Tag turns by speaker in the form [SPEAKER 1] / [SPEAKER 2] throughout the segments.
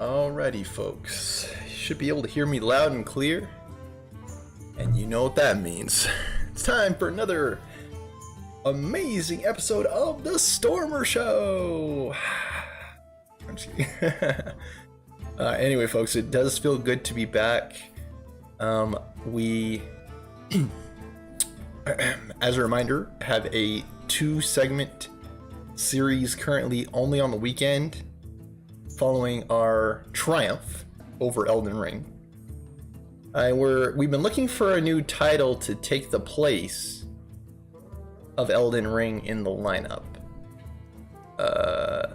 [SPEAKER 1] Alrighty, folks. You should be able to hear me loud and clear. And you know what that means. It's time for another amazing episode of The Stormer Show. I'm just kidding. Anyway, folks, it does feel good to be back. We, as a reminder, have a 2-segment series currently only on the weekend, following our triumph over Elden Ring. We've been looking for a new title to take the place of Elden Ring in the lineup.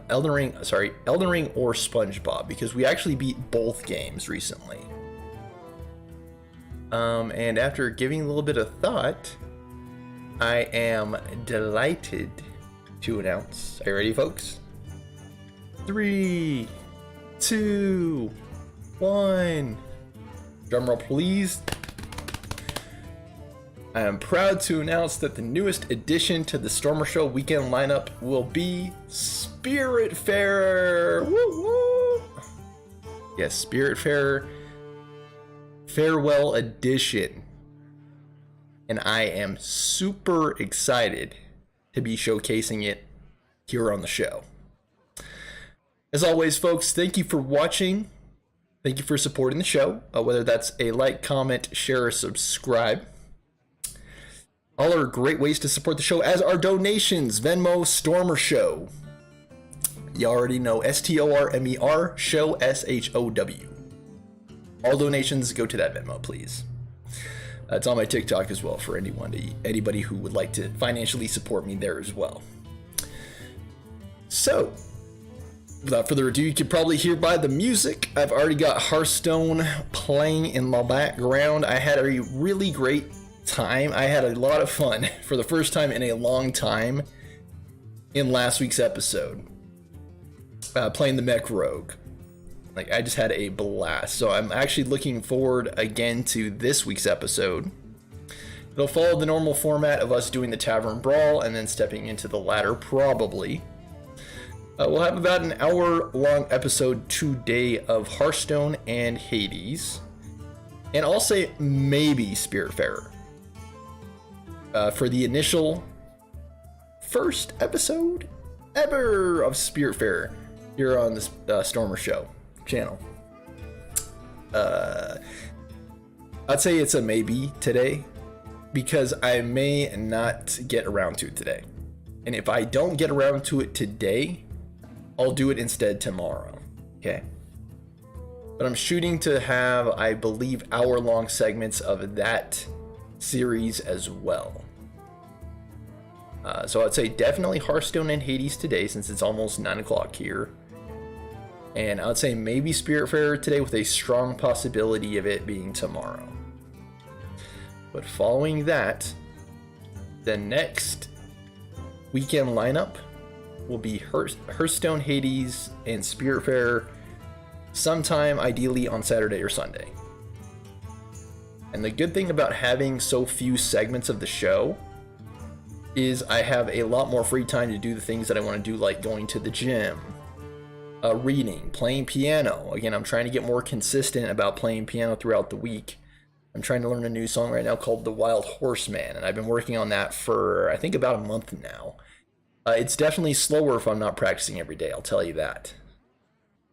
[SPEAKER 1] Elden Ring or SpongeBob, because we actually beat both games recently. And after giving a little bit of thought, I am delighted to announce. Are you ready, folks? 3, 2, 1. Drumroll, please. I am proud to announce that the newest addition to the Stormer Show weekend lineup will be Spiritfarer. Woo woo! Yes, Spiritfarer Farewell Edition. And I am super excited to be showcasing it here on the show. As always, folks, thank you for watching. Thank you for supporting the show, whether that's a like, comment, share, or subscribe. All are great ways to support the show, as are donations. Venmo, Stormer Show. You already know, STORMER, Show, SHOW. All donations go to that Venmo, please. It's on my TikTok as well for anybody who would like to financially support me there as well. So, without further ado, you can probably hear by the music, I've already got Hearthstone playing in the background. I had a really great time. I had a lot of fun for the first time in a long time in last week's episode, playing the Mech Rogue. Like, I just had a blast. So I'm actually looking forward again to this week's episode. It'll follow the normal format of us doing the Tavern Brawl and then stepping into the ladder, probably. We'll have about an hour-long episode today of Hearthstone and Hades. And I'll say maybe Spiritfarer. For the initial first episode ever of Spiritfarer here on this Stormer Show channel. I'd say it's a maybe today, because I may not get around to it today. And if I don't get around to it today, I'll do it instead tomorrow, okay? But I'm shooting to have, I believe, hour-long segments of that series as well. So I'd say definitely Hearthstone and Hades today, since it's almost 9 o'clock here. And I would say maybe Spiritfarer today, with a strong possibility of it being tomorrow. But following that, the next weekend lineup will be Hearthstone, Hades, and Spiritfarer, sometime ideally on Saturday or Sunday. And the good thing about having so few segments of the show is I have a lot more free time to do the things that I want to do, like going to the gym, reading, playing piano. Again, I'm trying to get more consistent about playing piano throughout the week. I'm trying to learn a new song right now called The Wild Horseman, and I've been working on that for, I think, about a month now. It's definitely slower if I'm not practicing every day, I'll tell you that.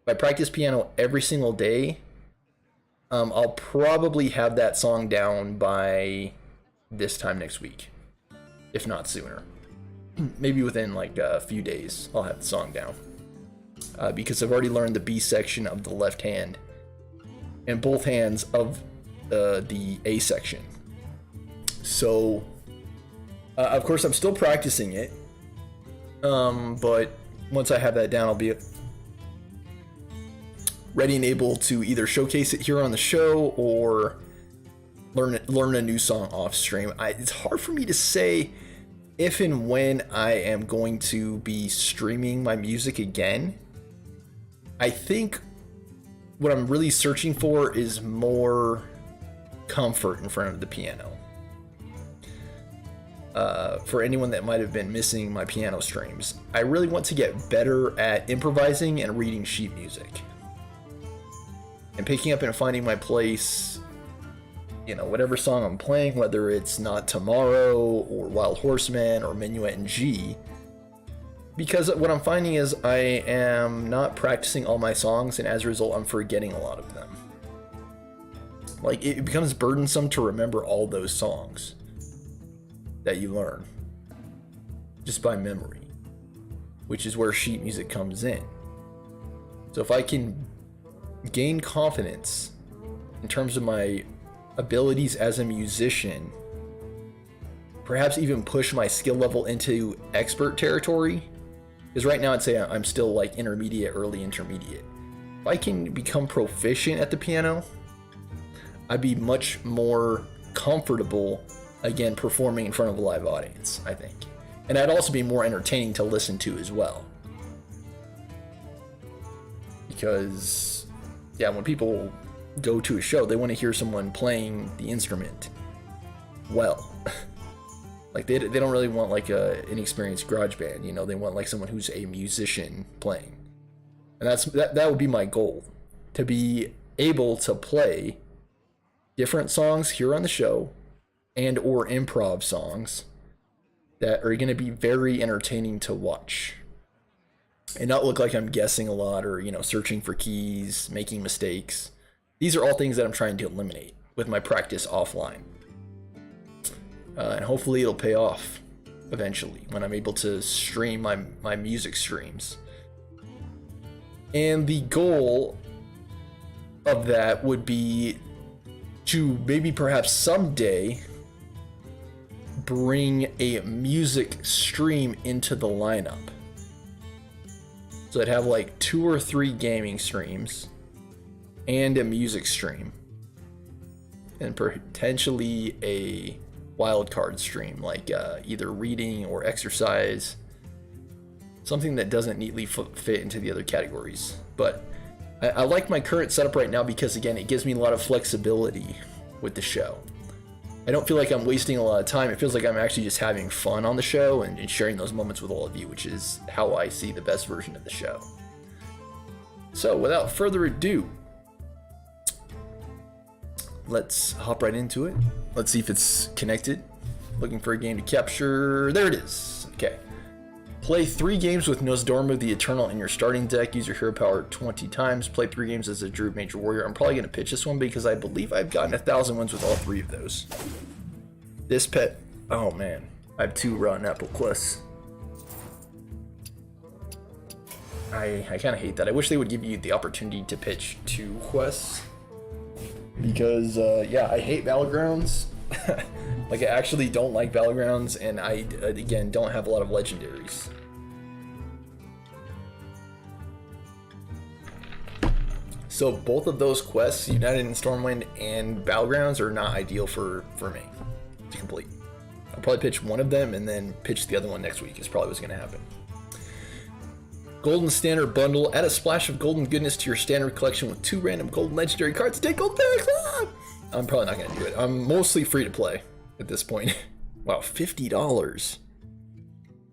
[SPEAKER 1] If I practice piano every single day, I'll probably have that song down by this time next week, if not sooner. Maybe within like a few days, I'll have the song down. Because I've already learned the B section of the left hand and both hands of the A section. So, of course, I'm still practicing it. But once I have that down, I'll be ready and able to either showcase it here on the show or learn a new song off stream. It's hard for me to say if and when I am going to be streaming my music again. I think what I'm really searching for is more comfort in front of the piano. For anyone that might have been missing my piano streams, I really want to get better at improvising and reading sheet music. and picking up and finding my place, you know, whatever song I'm playing, whether it's Not Tomorrow or Wild Horseman or Minuet in G. Because what I'm finding is I am not practicing all my songs, and as a result, I'm forgetting a lot of them. Like, it becomes burdensome to remember all those songs that you learn just by memory, which is where sheet music comes in. So if I can gain confidence in terms of my abilities as a musician, perhaps even push my skill level into expert territory, because right now I'd say I'm still like intermediate, early intermediate. If I can become proficient at the piano, I'd be much more comfortable, again, performing in front of a live audience, I think. And I'd also be more entertaining to listen to as well. Because, yeah, when people go to a show, they want to hear someone playing the instrument well. Like, they don't really want, like, an inexperienced garage band, you know? They want, like, someone who's a musician playing. And that would be my goal, to be able to play different songs here on the show and or improv songs that are going to be very entertaining to watch and not look like I'm guessing a lot or, you know, searching for keys, making mistakes. These are all things that I'm trying to eliminate with my practice offline. And hopefully it'll pay off eventually when I'm able to stream my music streams. And the goal of that would be to maybe perhaps someday bring a music stream into the lineup. So I'd have like 2 or 3 gaming streams and a music stream, and potentially a wildcard stream, like either reading or exercise, something that doesn't neatly fit into the other categories. But I like my current setup right now because, again, it gives me a lot of flexibility with the show. I don't feel like I'm wasting a lot of time. It feels like I'm actually just having fun on the show and sharing those moments with all of you, which is how I see the best version of the show. So without further ado, let's hop right into it. Let's see if it's connected. Looking for a game to capture. There it is. Okay. Play 3 games with Nosdormu the Eternal in your starting deck. Use your hero power 20 times. Play 3 games as a Druid Major Warrior. I'm probably going to pitch this one because I believe I've gotten 1,000 wins with all 3 of those. This pet... Oh, man. I have 2 Rotten Apple quests. I kind of hate that. I wish they would give you the opportunity to pitch 2 quests. Because, yeah, I hate Battlegrounds. Like, I actually don't like Battlegrounds, and I, again, don't have a lot of legendaries. So both of those quests, United in Stormwind and Battlegrounds, are not ideal for me to complete. I'll probably pitch one of them and then pitch the other one next week is probably what's going to happen. Golden Standard Bundle. Add a splash of golden goodness to your standard collection with 2 random golden legendary cards. Take gold packs! Ah! I'm probably not going to do it. I'm mostly free to play at this point. Wow, $50.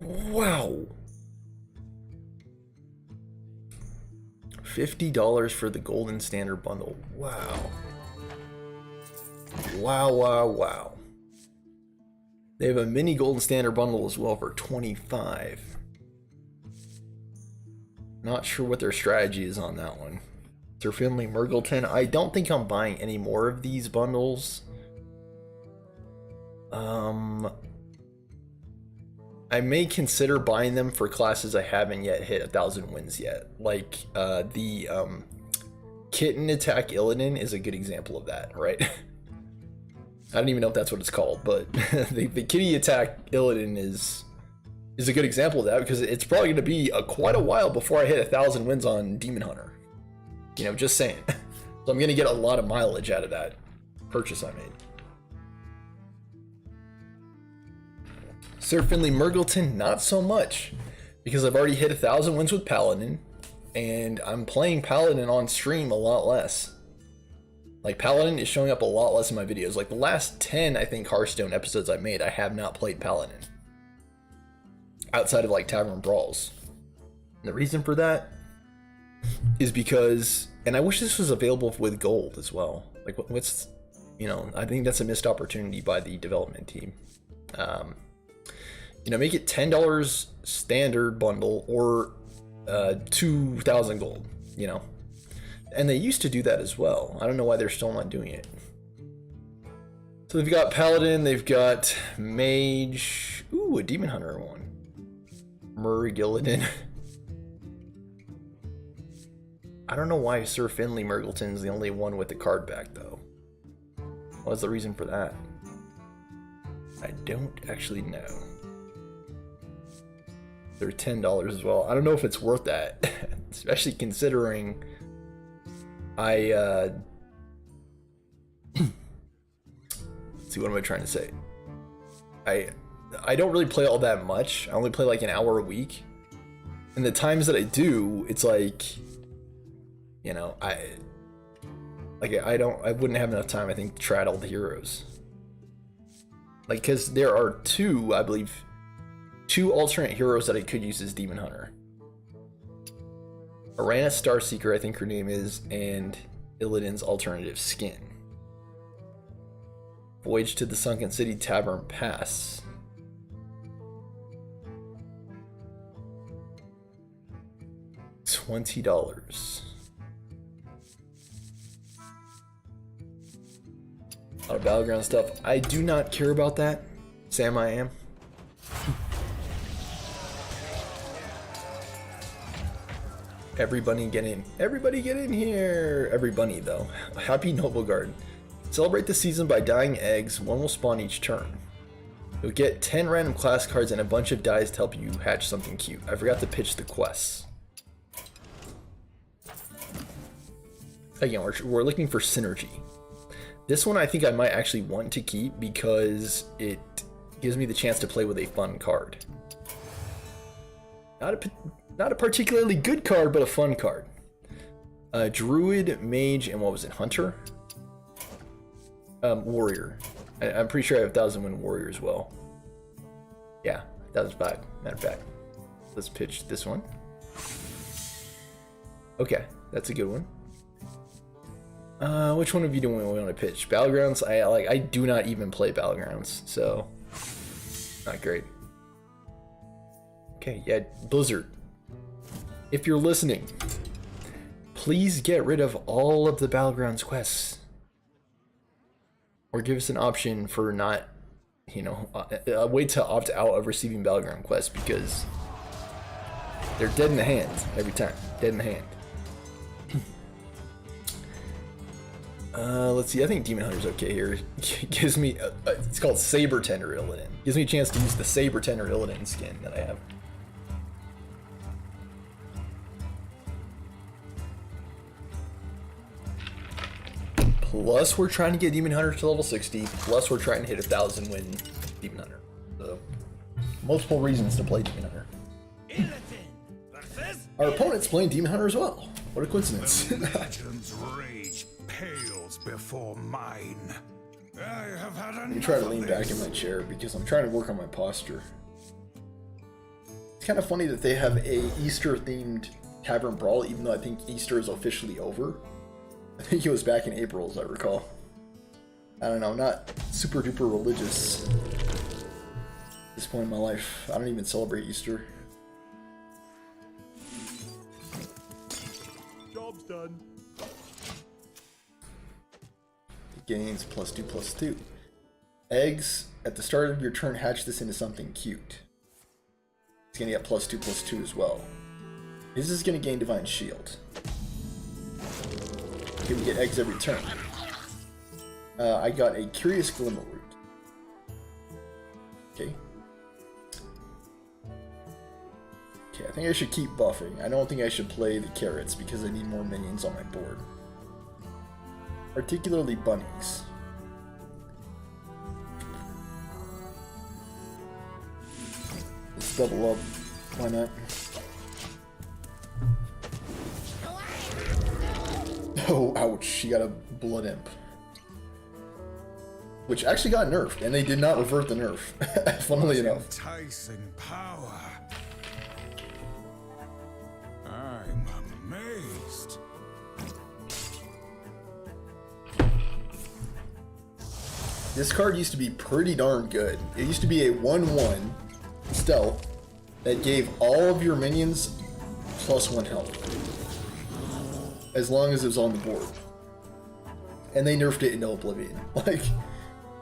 [SPEAKER 1] Wow. $50 for the Golden Standard Bundle. Wow. Wow, wow, wow. They have a mini Golden Standard Bundle as well for $25. Not sure what their strategy is on that one. Sir Finley Murgleton. I don't think I'm buying any more of these bundles. I may consider buying them for classes I haven't yet hit 1,000 wins yet. Like the Kitten Attack Illidan is a good example of that, right? I don't even know if that's what it's called, but the Kitty Attack Illidan is a good example of that because it's probably going to be quite a while before I hit 1,000 wins on Demon Hunter. You know, just saying. So I'm going to get a lot of mileage out of that purchase I made. Sir Finley Murgleton, not so much, because I've already hit 1,000 wins with Paladin, and I'm playing Paladin on stream a lot less. Like, Paladin is showing up a lot less in my videos. Like, the last 10, I think, Hearthstone episodes I made, I have not played Paladin. Outside of, like, Tavern Brawls. And the reason for that is because, and I wish this was available with gold as well. Like, what's, you know, I think that's a missed opportunity by the development team. You know, make it $10 standard bundle or 2,000 gold, you know. And they used to do that as well. I don't know why they're still not doing it. So they've got Paladin, they've got Mage. Ooh, a Demon Hunter one. Murray Gillidan. I don't know why Sir Finley Murgleton's the only one with the card back, though. What's the reason for that? I don't actually know. They're $10 as well. I don't know if it's worth that, especially considering let's see, what am I trying to say? I don't really play all that much. I only play like an hour a week. And the times that I do, it's like, you know, I wouldn't have enough time, I think, to try out all the heroes. Like, because there are two, I believe, two alternate heroes that I could use as Demon Hunter. Arana Starseeker, I think her name is, and Illidan's alternative skin. Voyage to the Sunken City Tavern Pass. $20. A lot of battleground stuff. I do not care about that. Sam, I am. Everybody get in. Everybody get in here. Every bunny, though. Happy Noble Guard. Celebrate the season by dyeing eggs. One will spawn each turn. You'll get 10 random class cards and a bunch of dice to help you hatch something cute. I forgot to pitch the quests. Again, we're looking for synergy. This one I think I might actually want to keep because it gives me the chance to play with a fun card. Not a particularly good card, but a fun card. Druid, Mage, and what was it? Hunter? Warrior. I'm pretty sure I have 1,000 win Warrior as well. Yeah, 1,005. Matter of fact. Let's pitch this one. Okay, that's a good one. Which one of you do we want to pitch? Battlegrounds? I do not even play Battlegrounds, so not great. Okay, yeah, Blizzard. If you're listening, please get rid of all of the Battlegrounds quests. Or give us an option for not, you know, a way to opt out of receiving Battleground quests, because they're dead in the hand every time. Dead in the hand. Let's see, I think Demon Hunter's okay here. Gives me, it's called Saber Tender Illidan. Gives me a chance to use the Saber Tender Illidan skin that I have. Plus, we're trying to get Demon Hunter to level 60. Plus, we're trying to hit 1,000 win Demon Hunter. So, multiple reasons to play Demon Hunter. Our opponent's playing Demon Hunter as well. What a coincidence.
[SPEAKER 2] The legion's rage pales before mine. I have had
[SPEAKER 1] Let me try to lean back in my chair because I'm trying to work on my posture. It's kind of funny that they have a Easter-themed Tavern Brawl, even though I think Easter is officially over. I think it was back in April, as I recall. I don't know, I'm not super duper religious at this point in my life. I don't even celebrate Easter.
[SPEAKER 2] Job's done.
[SPEAKER 1] It gains +2/+2. Eggs, at the start of your turn, hatch this into something cute. It's gonna get +2/+2 as well. This is gonna gain Divine Shield. Okay, we get eggs every turn. I got a Curious Glimmer Root. Okay. Okay, I think I should keep buffing. I don't think I should play the carrots because I need more minions on my board. Particularly bunnies. Let's double up. Why not? Oh, ouch. She got a Blood Imp. Which actually got nerfed, and they did not revert the nerf, funnily enough.
[SPEAKER 2] Enticing power. I'm amazed.
[SPEAKER 1] This card used to be pretty darn good. It used to be a 1/1 stealth that gave all of your minions +1 health. As long as it was on the board. And they nerfed it into oblivion. Like,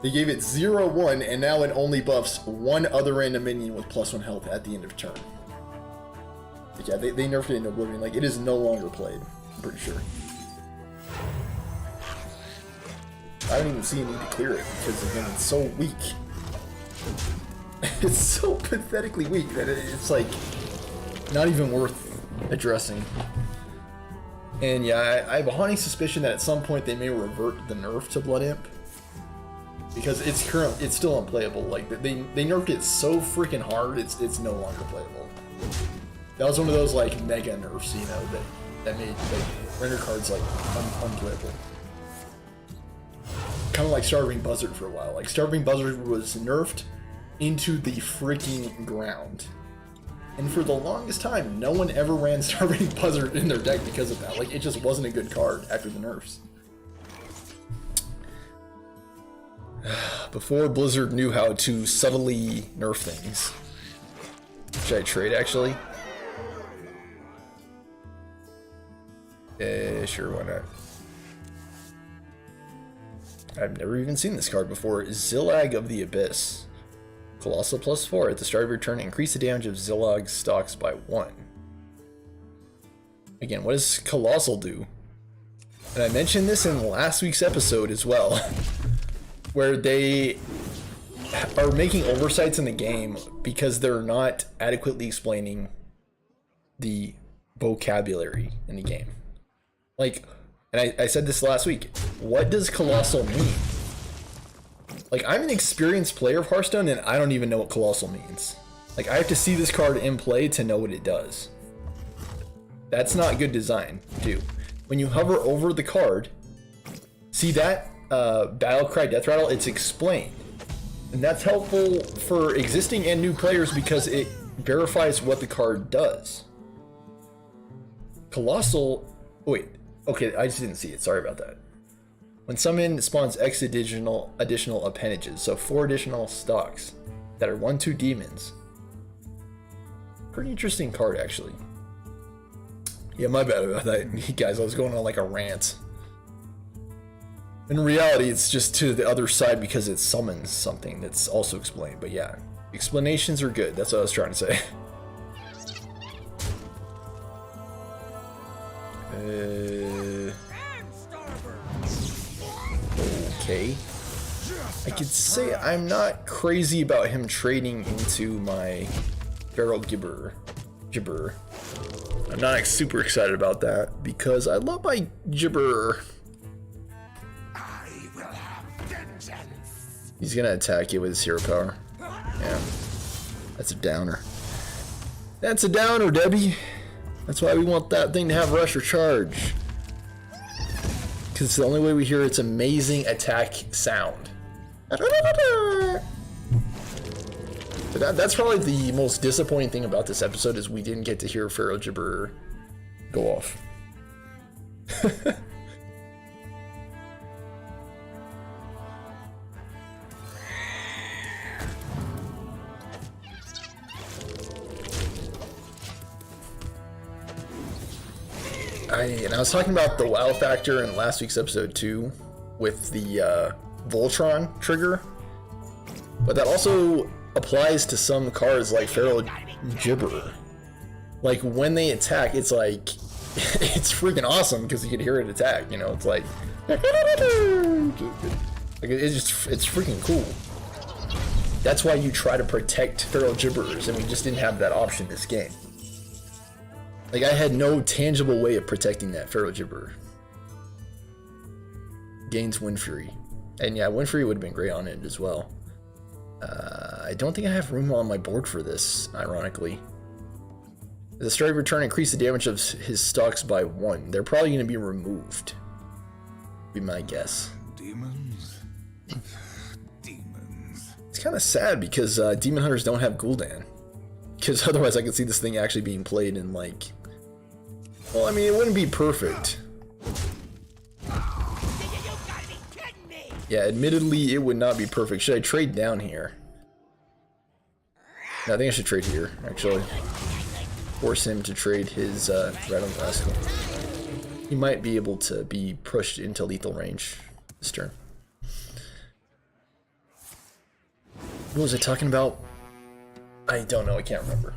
[SPEAKER 1] they gave it 0/1 and now it only buffs one other random minion with +1 health at the end of turn. Like, yeah, they nerfed it into oblivion. Like, it is no longer played, I'm pretty sure. I don't even see a need to clear it because, again, it's so weak. It's so pathetically weak that it's like not even worth addressing. And yeah, I have a haunting suspicion that at some point they may revert the nerf to Blood Imp because it's still unplayable. Like they nerfed it so freaking hard, it's no longer playable. That was one of those like mega nerfs, you know, that made like render cards like unplayable. Kind of like Starving Buzzard for a while. Like Starving Buzzard was nerfed into the freaking ground. And for the longest time, no one ever ran Starving Buzzard in their deck because of that. Like, it just wasn't a good card after the nerfs. Before Blizzard knew how to subtly nerf things. Should I trade, actually? Sure, why not? I've never even seen this card before. Zillag of the Abyss. Colossal +4. At the start of your turn, increase the damage of Zillag's stocks by 1. Again, what does Colossal do? And I mentioned this in last week's episode as well, where they are making oversights in the game because they're not adequately explaining the vocabulary in the game. Like, and I said this last week, what does Colossal mean? Like, I'm an experienced player of Hearthstone and I don't even know what Colossal means. Like, I have to see this card in play to know what it does. That's not good design, too. When you hover over the card, see that Battle Cry Death Rattle? It's explained. And that's helpful for existing and new players because it verifies what the card does. Colossal, wait, okay, I just didn't see it, sorry about that. When summoned, it spawns X additional appendages, so 4 additional stocks that are 1/2 demons. Pretty interesting card, actually. Yeah, my bad about that, guys. I was going on like a rant. In reality, it's just to the other side because it summons something that's also explained. But yeah, explanations are good. That's what I was trying to say. Okay. I could say I'm not crazy about him trading into my Feral Gibber. I'm not super excited about that because I love my Gibber.
[SPEAKER 2] I will have vengeance.
[SPEAKER 1] He's gonna attack you with his hero power. Yeah. That's a downer. That's a downer, Debbie. That's why we want that thing to have rush or charge. Because it's the only way we hear its amazing attack sound. But that's probably the most disappointing thing about this episode is we didn't get to hear Feral Gibber go off. And I was talking about the wow factor in last week's episode too, with the Voltron trigger, but that also applies to some cards like Feral Gibber. Like when they attack, it's like it's freaking awesome because you can hear it attack. You know, it's like it's freaking cool. That's why you try to protect Feral Gibbers, and we just didn't have that option in this game. Like, I had no tangible way of protecting that Feral Gibber. Gains Wind Fury. And yeah, Wind Fury would have been great on it as well. I don't think I have room on my board for this, ironically. At the start of your turn, increase the damage of his stocks by 1. They're probably going to be removed. Be my guess.
[SPEAKER 2] Demons? Demons.
[SPEAKER 1] It's kind of sad because Demon Hunters don't have Gul'dan. Because otherwise I could see this thing actually being played in like... Well, I mean, it wouldn't be perfect. Yeah, admittedly, it would not be perfect. Should I trade down here? No, I think I should trade here, actually. Force him to trade his Rattle Rascal. He might be able to be pushed into lethal range this turn. What was I talking about? I don't know, I can't remember.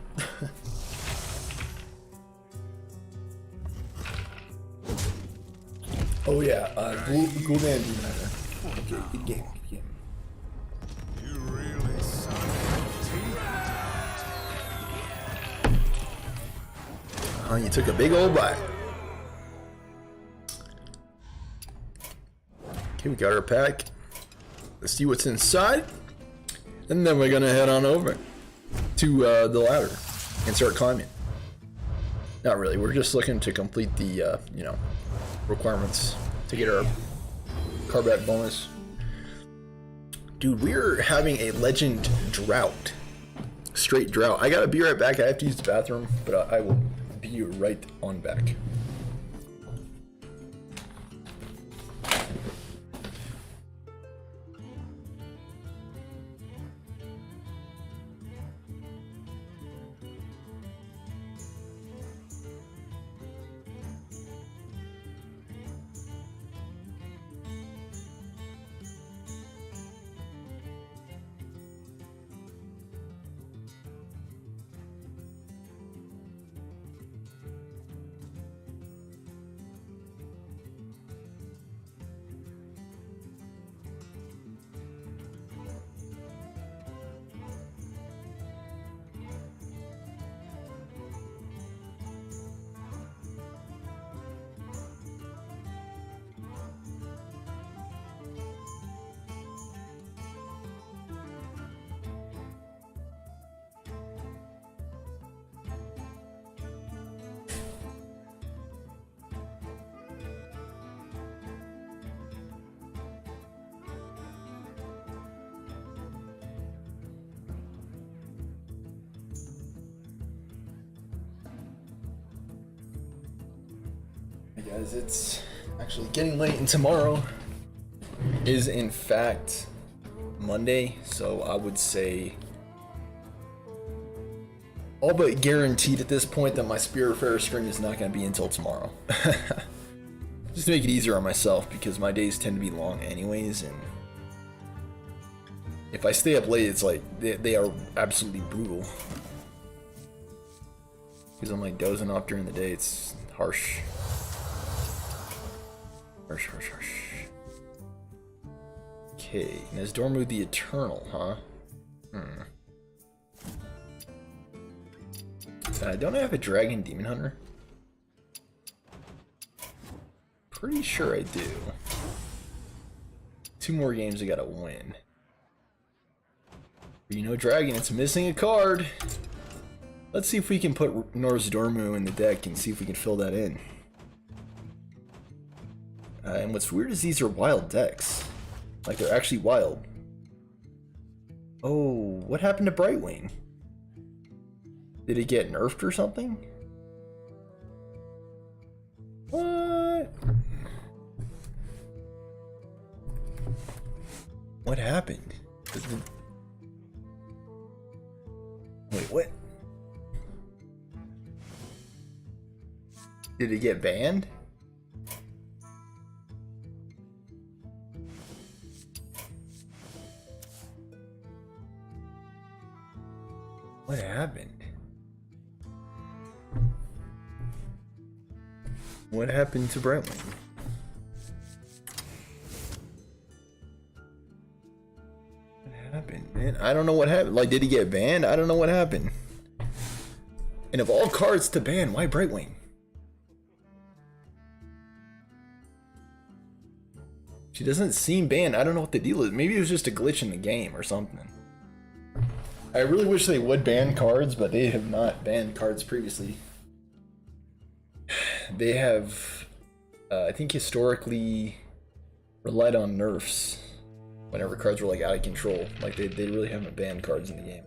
[SPEAKER 1] Oh yeah, Gul'dan Demon Hunter. Okay, good game, good game.
[SPEAKER 2] You really suck.
[SPEAKER 1] You took a big old bite. Okay, we got our pack. Let's see what's inside. And then we're gonna head on over to the ladder and start climbing. Not really, we're just looking to complete the, you know, requirements to get our combat bonus. Dude, we're having a legend drought. Straight drought. I gotta be right back. I have to use the bathroom, but I will be right on back. Hey guys, it's actually getting late, and tomorrow is in fact Monday, so I would say all but guaranteed at this point that my Spiritfarer stream is not going to be until tomorrow. Just to make it easier on myself, because my days tend to be long anyways, and if I stay up late, it's like they are absolutely brutal. Because I'm like dozing off during the day, it's harsh. Harsh, harsh, harsh. Okay, Nesdormu the Eternal, huh? Don't I have a Dragon Demon Hunter? Pretty sure I do. 2 more games I gotta win. You know, Dragon, it's missing a card. Let's see if we can put Nozdormu in the deck and see if we can fill that in. And what's weird is these are wild decks. Like, they're actually wild. Oh, what happened to Brightwing? Did it get nerfed or something? What? What happened? Wait, what? Did it get banned? What happened? What happened to Brightwing? What happened, man? I don't know what happened. Like, did he get banned? I don't know what happened. And of all cards to ban, why Brightwing? She doesn't seem banned. I don't know what the deal is. Maybe it was just a glitch in the game or something. I really wish they would ban cards, but they have not banned cards previously. They have, I think, historically relied on nerfs whenever cards were like out of control. Like they really haven't banned cards in the game.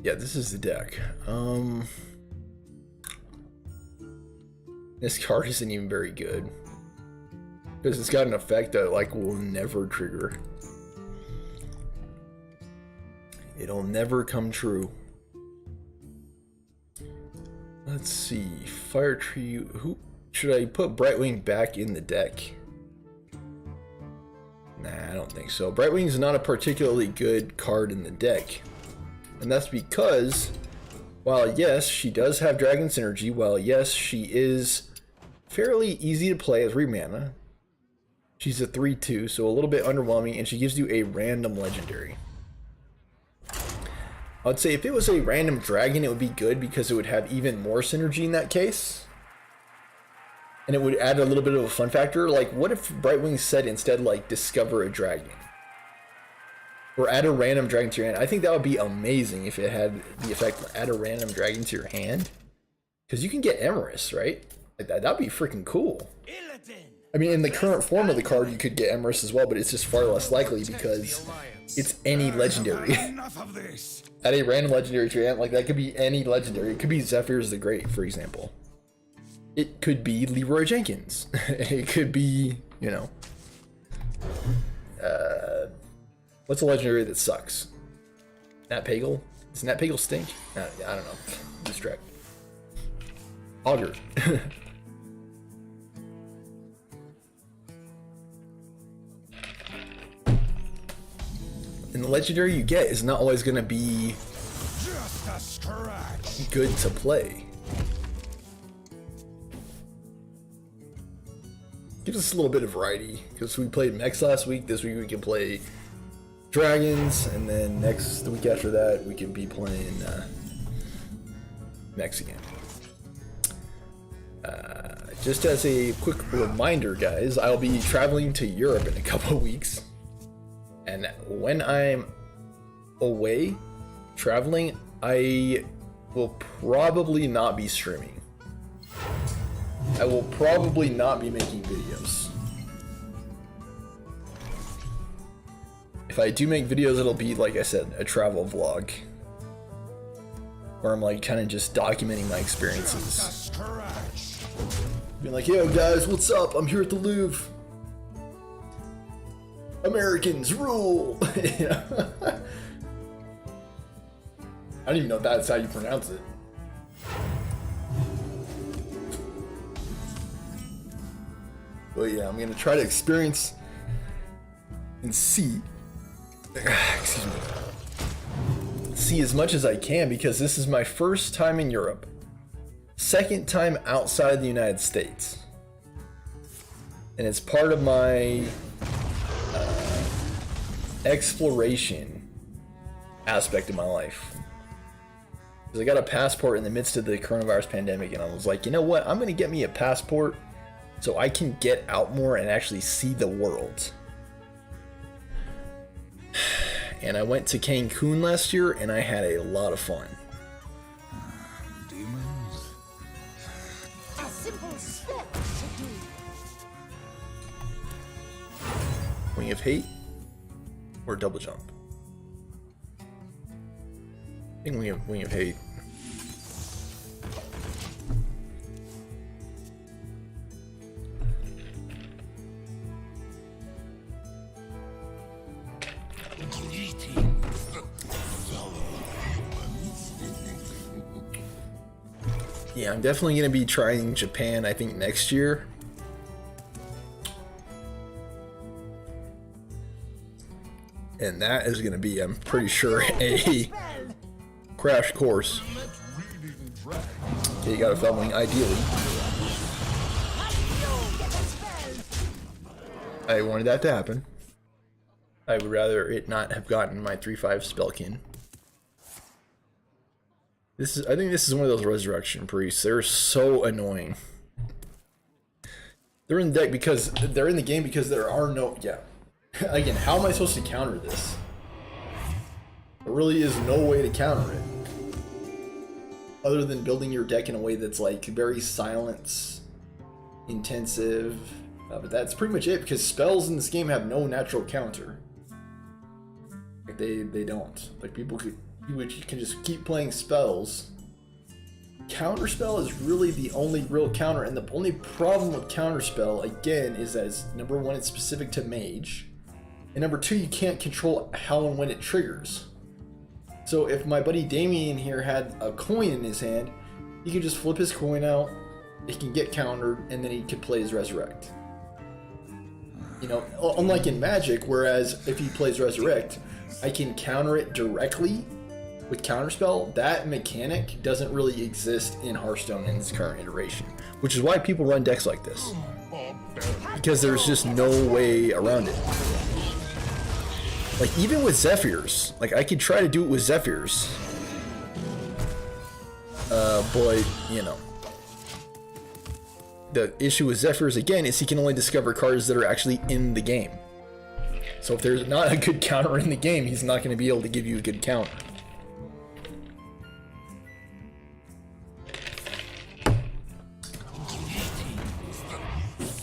[SPEAKER 1] Yeah, this is the deck. This card isn't even very good. Because it's got an effect that, like, will never trigger. It'll never come true. Let's see. Fire Tree. Who should I put Brightwing back in the deck? Nah, I don't think so. Brightwing's not a particularly good card in the deck. And that's because, while yes, she does have Dragon Synergy, while yes, she is fairly easy to play at 3 mana, she's a 3/2, so a little bit underwhelming, and she gives you a random legendary. I'd say if it was a random dragon, it would be good because it would have even more synergy in that case. And it would add a little bit of a fun factor. Like, what if Brightwing said instead, like, discover a dragon? Or add a random dragon to your hand? I think that would be amazing if it had the effect add a random dragon to your hand. Because you can get Emerus, right? Like that'd be freaking cool. I mean, in the current form of the card, you could get Emerus as well, but it's just far less likely because it's any legendary. Add a random legendary to your hand, like that could be any legendary. It could be Zephyr's the Great, for example. It could be Leroy Jenkins. It could be, you know, what's a legendary that sucks? Nat Pagel? Does Nat Pagel stink? I don't know. Distract. Augur. And the legendary you get is not always going to be good to play. Gives us a little bit of variety because we played mechs last week. This week we can play dragons, and then next week after that we can be playing mechs again. Just as a quick reminder, guys, I'll be traveling to Europe in a couple of weeks. And when I'm away traveling, I will probably not be streaming. I will probably not be making videos. If I do make videos, it'll be, like I said, a travel vlog. Where I'm like kind of just documenting my experiences. Being like, yo guys, what's up? I'm here at the Louvre. Americans rule! You know? I don't even know if that's how you pronounce it. But yeah, I'm gonna try to experience and see, excuse me, see as much as I can because this is my first time in Europe, second time outside the United States, and it's part of my exploration aspect of my life. Because I got a passport in the midst of the coronavirus pandemic, and I was like, you know what? I'm gonna get me a passport so I can get out more and actually see the world. And I went to Cancun last year, and I had a lot of fun.
[SPEAKER 2] Demons?
[SPEAKER 3] A simple step to do.
[SPEAKER 1] Wing of Hate or double jump? I think Wing of Hate. Yeah, I'm definitely going to be trying Japan, I think, next year. And that is going to be, I'm pretty sure, a crash course. Okay, you got a Felwing, ideally. I wanted that to happen. I would rather it not have gotten my 3/5 Spellkin. I think this is one of those resurrection priests. They're so annoying. They're in the deck because they're in the game because there are no, yeah. Again, how am I supposed to counter this? There really is no way to counter it. Other than building your deck in a way that's like very silence intensive. But that's pretty much it because spells in this game have no natural counter. Like they don't. Like people could, which can just keep playing spells. Counterspell is really the only real counter, and the only problem with Counterspell, again, is that it's, number one, it's specific to Mage, and number two, you can't control how and when it triggers. So if my buddy Damien here had a coin in his hand, he could just flip his coin out, it can get countered, and then he could play his Resurrect. You know, unlike in Magic, whereas if he plays Resurrect, I can counter it directly with Counterspell. That mechanic doesn't really exist in Hearthstone in its current iteration, which is why people run decks like this, because there's just no way around it. Like, even with Zephyrs, like, I could try to do it with Zephyrs, but, you know, the issue with Zephyrs, again, is he can only discover cards that are actually in the game. So if there's not a good counter in the game, he's not going to be able to give you a good counter.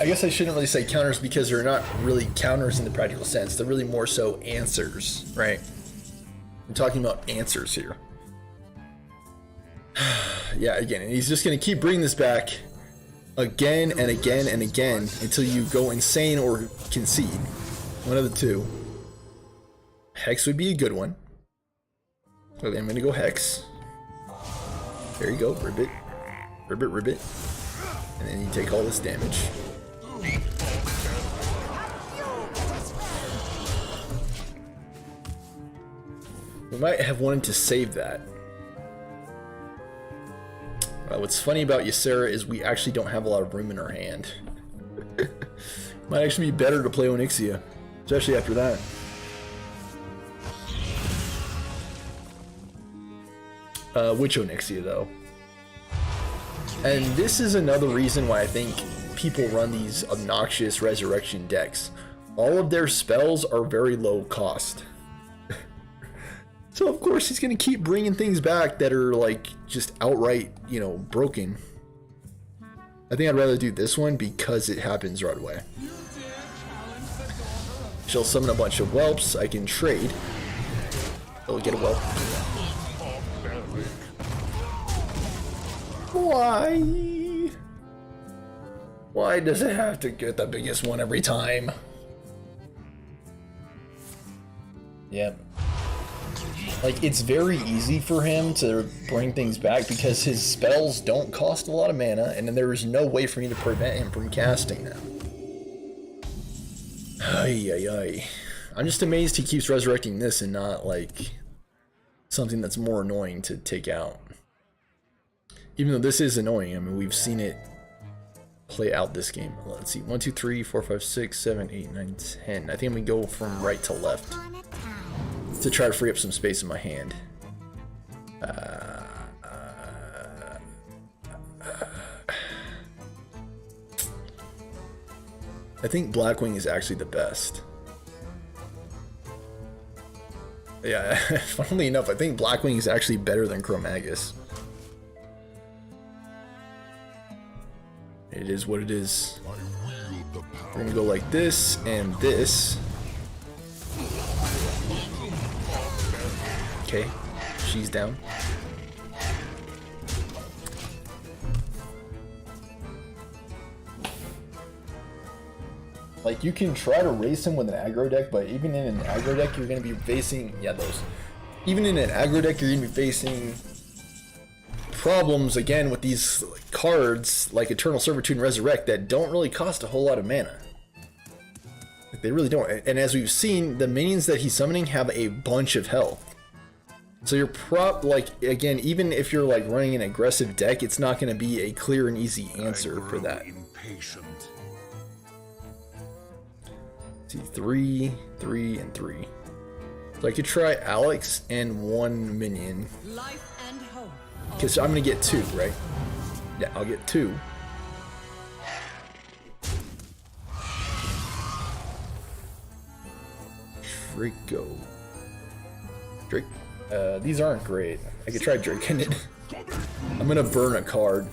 [SPEAKER 1] I guess I shouldn't really say counters because they're not really counters in the practical sense. They're really more so answers, right? I'm talking about answers here. Yeah, again, and he's just going to keep bringing this back again and again and again until you go insane or concede. One of the two. Hex would be a good one. Okay, I'm going to go Hex. There you go, Ribbit. Ribbit, Ribbit. And then you take all this damage. We might have wanted to save that. What's funny about Ysera is we actually don't have a lot of room in our hand. Might actually be better to play Onyxia, especially after that. Which Onyxia, though? And this is another reason why I think people run these obnoxious Resurrection decks. All of their spells are very low cost. So of course he's going to keep bringing things back that are like just outright, you know, broken. I think I'd rather do this one because it happens right away. She'll summon a bunch of whelps. I can trade. Oh, get a whelp. Why? Why does it have to get the biggest one every time? Yep. Like, it's very easy for him to bring things back because his spells don't cost a lot of mana, and then there's no way for me to prevent him from casting them. Ay, ay, ay. I'm just amazed he keeps resurrecting this and not, like, something that's more annoying to take out. Even though this is annoying, I mean, we've seen it play out this game. Let's see, 1, 2, 3, 4, 5, 6, 7, 8, 9, 10. I think we go from right to left to try to free up some space in my hand. I think Blackwing is actually the best. Yeah, funnily enough, I think Blackwing is actually better than Chromagus. It is what it is. We're gonna go like this and this. Okay, she's down. Like, you can try to race him with an aggro deck, but even in an aggro deck, you're going to be facing... Yeah, those. Even in an aggro deck, you're going to be facing problems, again, with these cards, like Eternal Servitude and Resurrect, that don't really cost a whole lot of mana. Like, they really don't. And as we've seen, the minions that he's summoning have a bunch of health. So you're again, even if you're, like, running an aggressive deck, it's not going to be a clear and easy answer for that.
[SPEAKER 2] Impatient.
[SPEAKER 1] See, 3, 3, and 3. So I could try Alex and 1 minion. Because I'm going to get 2, right? Yeah, I'll get 2. Draco. Drake. These aren't great. I could try Draken it. I'm going to burn a card.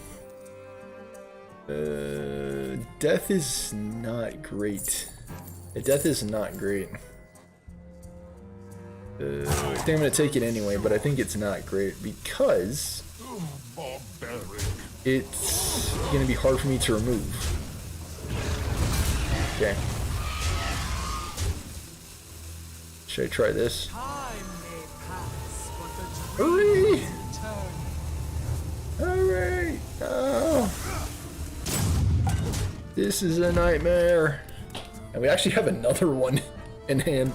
[SPEAKER 1] Death is not great. Death is not great. I think I'm gonna take it anyway, but I think it's not great because it's gonna be hard for me to remove. Okay. Should I try this? Hurry! Hurry! Oh. This is a nightmare. And we actually have another one in hand.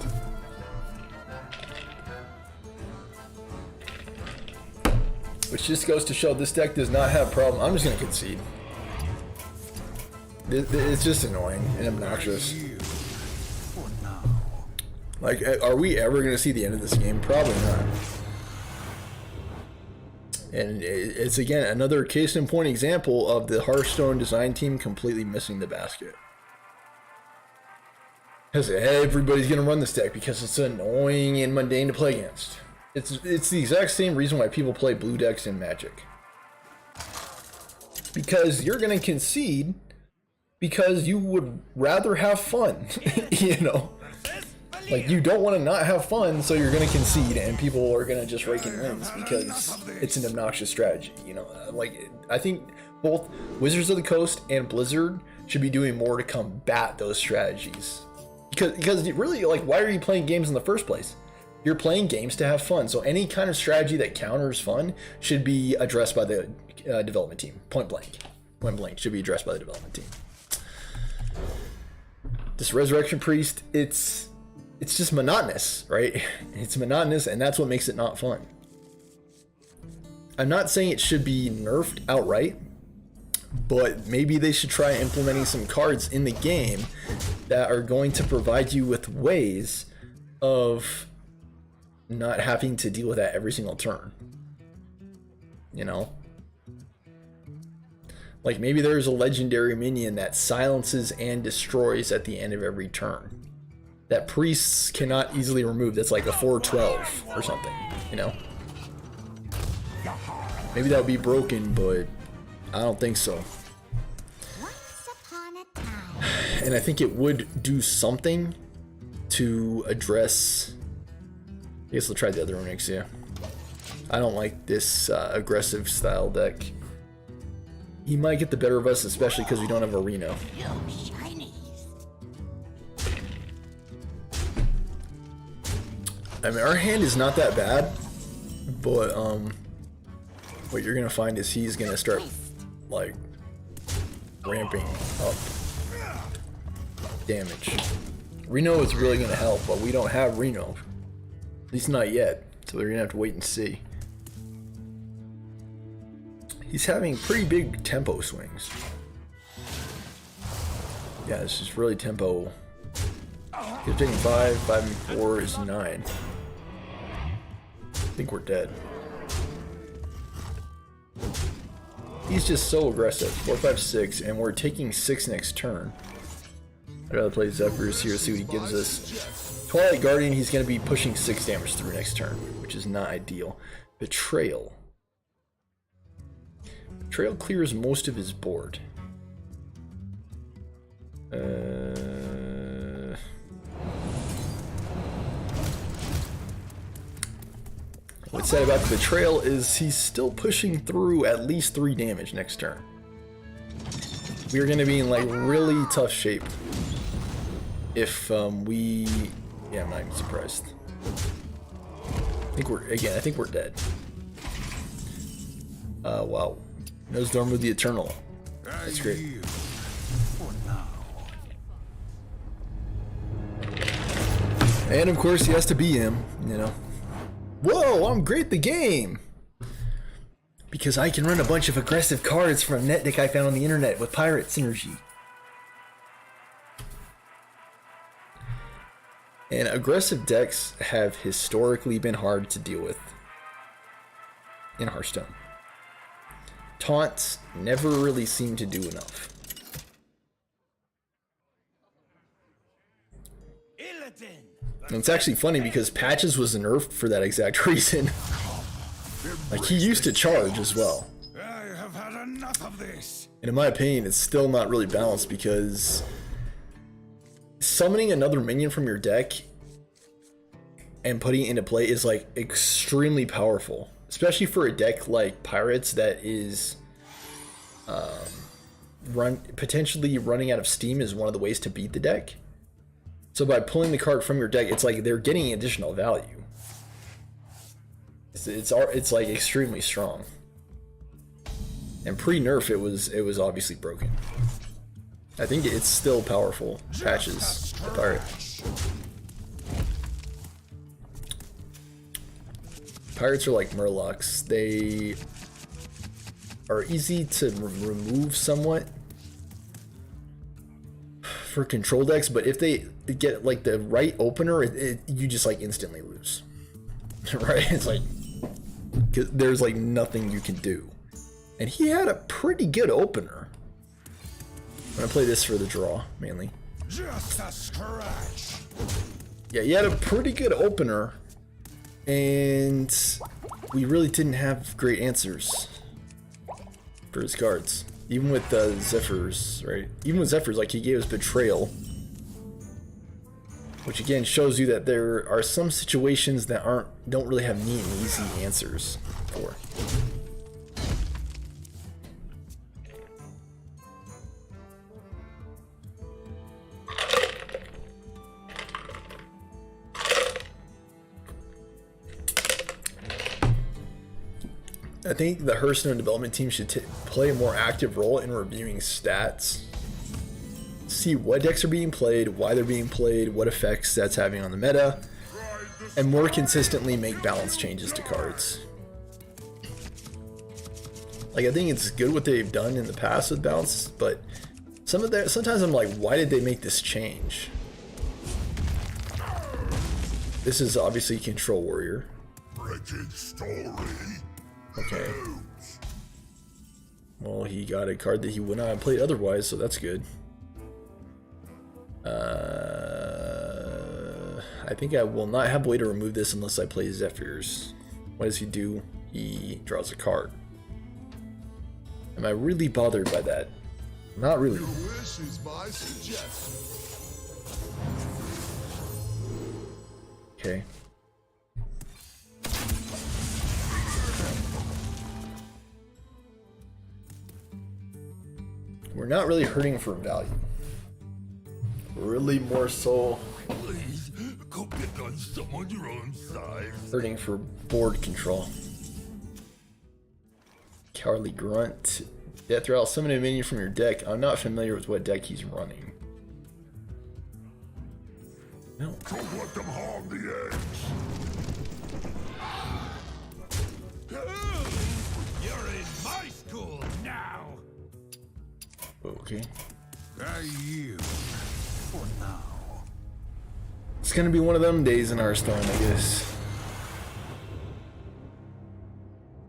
[SPEAKER 1] Which just goes to show this deck does not have problem. I'm just gonna concede. It's just annoying and obnoxious. Like, are we ever gonna see the end of this game? Probably not. And it's again another case in point example of the Hearthstone design team completely missing the basket. Because everybody's gonna run this deck because it's annoying and mundane to play against. It's the exact same reason why people play blue decks in Magic. Because you're gonna concede because you would rather have fun, you know. Like, you don't want to not have fun, so you're going to concede, and people are going to just rake in wins because it's an obnoxious strategy, you know. Like, I think both Wizards of the Coast and Blizzard should be doing more to combat those strategies. Because really, like, why are you playing games in the first place? You're playing games to have fun, so any kind of strategy that counters fun should be addressed by the development team. Point blank. Point blank should be addressed by the development team. This Resurrection Priest, it's just monotonous, right? It's monotonous, and that's what makes it not fun. I'm not saying it should be nerfed outright, but maybe they should try implementing some cards in the game that are going to provide you with ways of not having to deal with that every single turn. You know? Like, maybe there's a legendary minion that silences and destroys at the end of every turn that priests cannot easily remove. That's like a 4/12 or something, you know? Maybe that would be broken, but I don't think so.
[SPEAKER 3] Once upon a time.
[SPEAKER 1] And I think it would do something to address... I guess we'll try the other Onyx, yeah. I don't like this aggressive style deck. He might get the better of us, especially because we don't have a Reno.
[SPEAKER 3] You shinies.
[SPEAKER 1] I mean, our hand is not that bad, but what you're gonna find is he's gonna start like ramping up damage. Reno is really gonna help, but we don't have Reno, at least not yet. So we're gonna have to wait and see. He's having pretty big tempo swings. Yeah, this is really tempo. He's taking 5, 5 and 4 is 9. I think we're dead. He's just so aggressive. 4, 5, 6, and we're taking 6 next turn. I'd rather play Zephyrs here, see what he gives us. Twilight Guardian, he's going to be pushing 6 damage through next turn, which is not ideal. Betrayal. Betrayal clears most of his board. What's sad about the Betrayal is he's still pushing through at least 3 damage next turn. We're going to be in like really tough shape if we... Yeah, I'm not even surprised. I think we're dead. Wow. Nosestorm with the Eternal. That's great. And of course he has to be him, you know. Whoa, I'm great at the game! Because I can run a bunch of aggressive cards from a net deck I found on the internet with Pirate Synergy. And aggressive decks have historically been hard to deal with in Hearthstone. Taunts never really seem to do enough. And it's actually funny because Patches was nerfed for that exact reason. Like, he used to charge as well.
[SPEAKER 2] I have had enough of this.
[SPEAKER 1] And in my opinion, it's still not really balanced because summoning another minion from your deck and putting it into play is like extremely powerful, especially for a deck like Pirates that is potentially running out of steam is one of the ways to beat the deck. So by pulling the card from your deck, it's like they're getting additional value. It's like extremely strong. And pre-nerf, it was obviously broken. I think it's still powerful patches. The Pirate. Pirates are like Murlocs. They are easy to remove somewhat for control decks, but if they get like the right opener, you just like instantly lose. Right? It's like, 'cause there's like nothing you can do. And he had a pretty good opener. I'm gonna play this for the draw mainly.
[SPEAKER 2] Just a scratch.
[SPEAKER 1] Yeah, he had a pretty good opener, and we really didn't have great answers for his cards. Even with Zephyrs, right? Even with Zephyrs, like, he gave us Betrayal, which again shows you that there are some situations that don't really have neat and easy answers for. I think the Hearthstone development team should play a more active role in reviewing stats. See what decks are being played, why they're being played, what effects that's having on the meta, and more consistently make balance changes to cards. Like, I think it's good what they've done in the past with balance, but sometimes I'm like, why did they make this change? This is obviously Control Warrior.
[SPEAKER 2] Wretched story.
[SPEAKER 1] Okay. Well, he got a card that he would not have played otherwise, so that's good. I think I will not have a way to remove this unless I play Zephyrs. What does he do? He draws a card. Am I really bothered by that? Not really.
[SPEAKER 2] Your wish is my suggestion.
[SPEAKER 1] Okay. We're not really hurting for value. Really more so
[SPEAKER 2] Please, go pick on someone your own size.
[SPEAKER 1] hurting for board control. Cowardly Grunt. Death Rattle, summon a minion from your deck. I'm not familiar with what deck he's running. No.
[SPEAKER 2] Don't let them harm the eggs. You're in my school now.
[SPEAKER 1] Okay.
[SPEAKER 2] I yield for now.
[SPEAKER 1] It's gonna be one of them days in Hearthstone, I guess.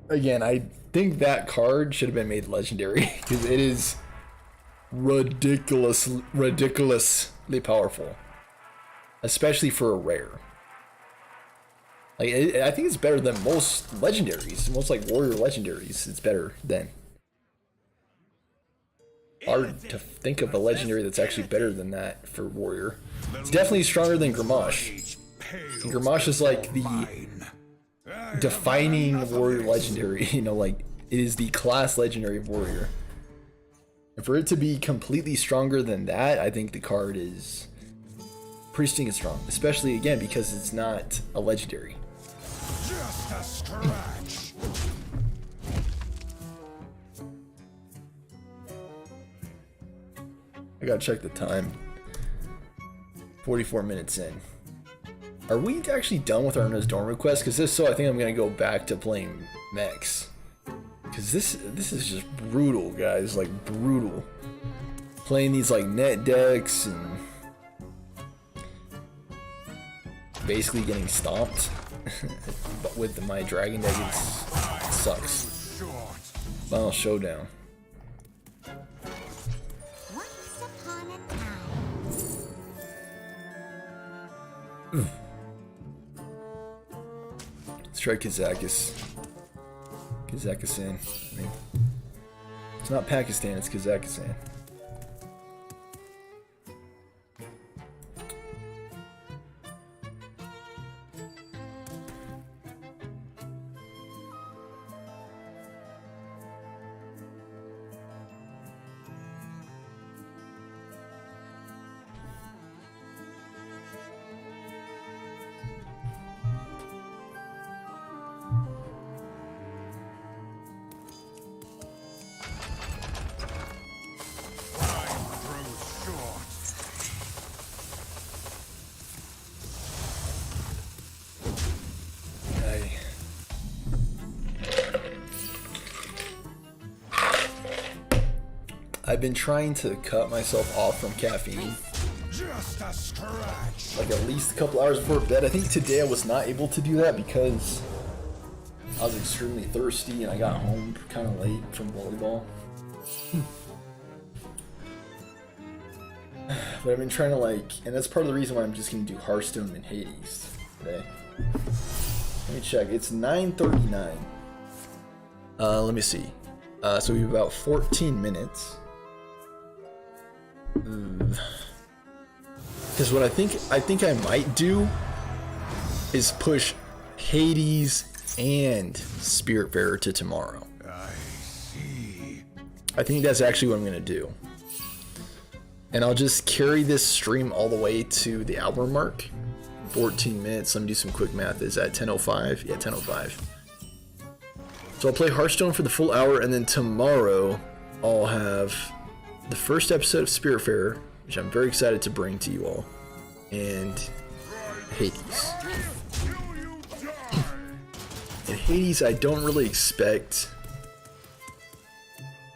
[SPEAKER 1] Again, I think that card should have been made legendary because it is ridiculously powerful, especially for a rare. Like, I think it's better than most legendaries, most like warrior legendaries. It's better than. Hard to think of a legendary that's actually better than that for warrior. It's definitely stronger than Gramash. And Gramash is like the defining warrior legendary, you know, like it is the class legendary of warrior. And for it to be completely stronger than that, I think the card is pretty stinking strong, especially again because it's not a legendary.
[SPEAKER 2] Just a scratch.
[SPEAKER 1] I gotta check the time. 44 minutes in. Are we actually done with our Dorm quest? Because if so, I think I'm gonna go back to playing mechs. Because this is just brutal, guys. Like, brutal. Playing these like net decks and basically getting stomped. But with my dragon deck, it sucks. Final showdown.
[SPEAKER 3] Once upon a time.
[SPEAKER 1] Let's try Kazakhstan. Kazakhstan. I mean, it's not Pakistan, it's Kazakhstan. I've been trying to cut myself off from caffeine,
[SPEAKER 2] Just a scratch.
[SPEAKER 1] like at least a couple hours before bed. I think today I was not able to do that because I was extremely thirsty and I got home kind of late from volleyball. But I've been trying to and that's part of the reason why I'm just gonna do Hearthstone and Hades today. Let me check. It's 9:39. Let me see. So we have about 14 minutes. Because what I think I might do is push Hades and Spiritfarer to tomorrow.
[SPEAKER 2] I see.
[SPEAKER 1] I think that's actually what I'm gonna do. And I'll just carry this stream all the way to the hour mark. 14 minutes. Let me do some quick math. Is that 10:05? Yeah, 10:05. So I'll play Hearthstone for the full hour, and then tomorrow I'll have the first episode of Spiritfarer, which I'm very excited to bring to you all, and Hades. And Hades, I don't really expect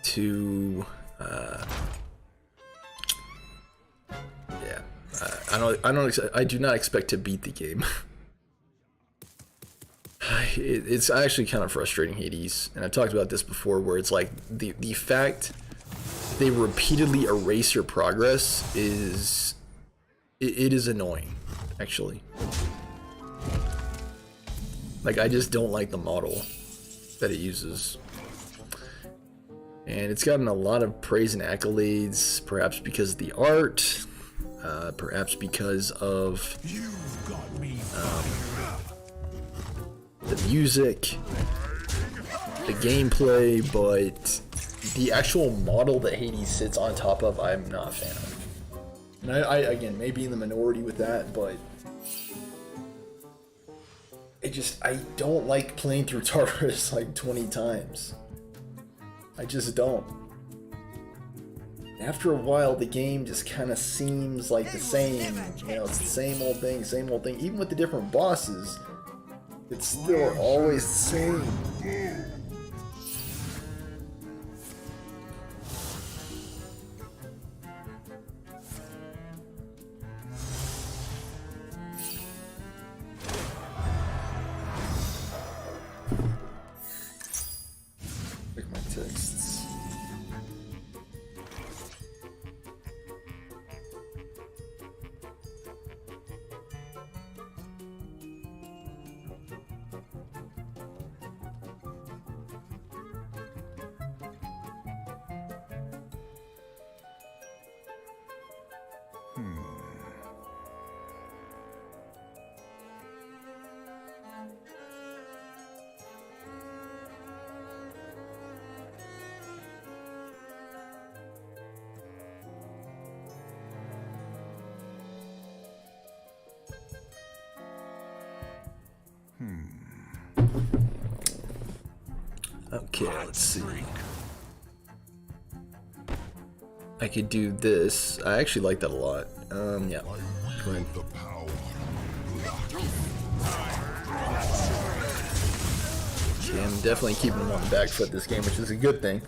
[SPEAKER 1] to. I do not expect to beat the game. It's actually kind of frustrating, Hades, and I've talked about this before, where it's like the fact they repeatedly erase your progress is it is annoying, actually. Like, I just don't like the model that it uses. And it's gotten a lot of praise and accolades, perhaps because of the art, perhaps because of the music, the gameplay, but the actual model that Hades sits on top of, I'm not a fan of. And I again, maybe in the minority with that, but I don't like playing through Tartarus like 20 times. I just don't. After a while, the game just kind of seems like the same. You know, it's the same old thing, same old thing. Even with the different bosses, it's still always the same. Check my texts. Okay, let's see. I could do this. I actually like that a lot. Yeah. Go ahead. Okay, I'm definitely keeping him on the back foot this game, which is a good thing.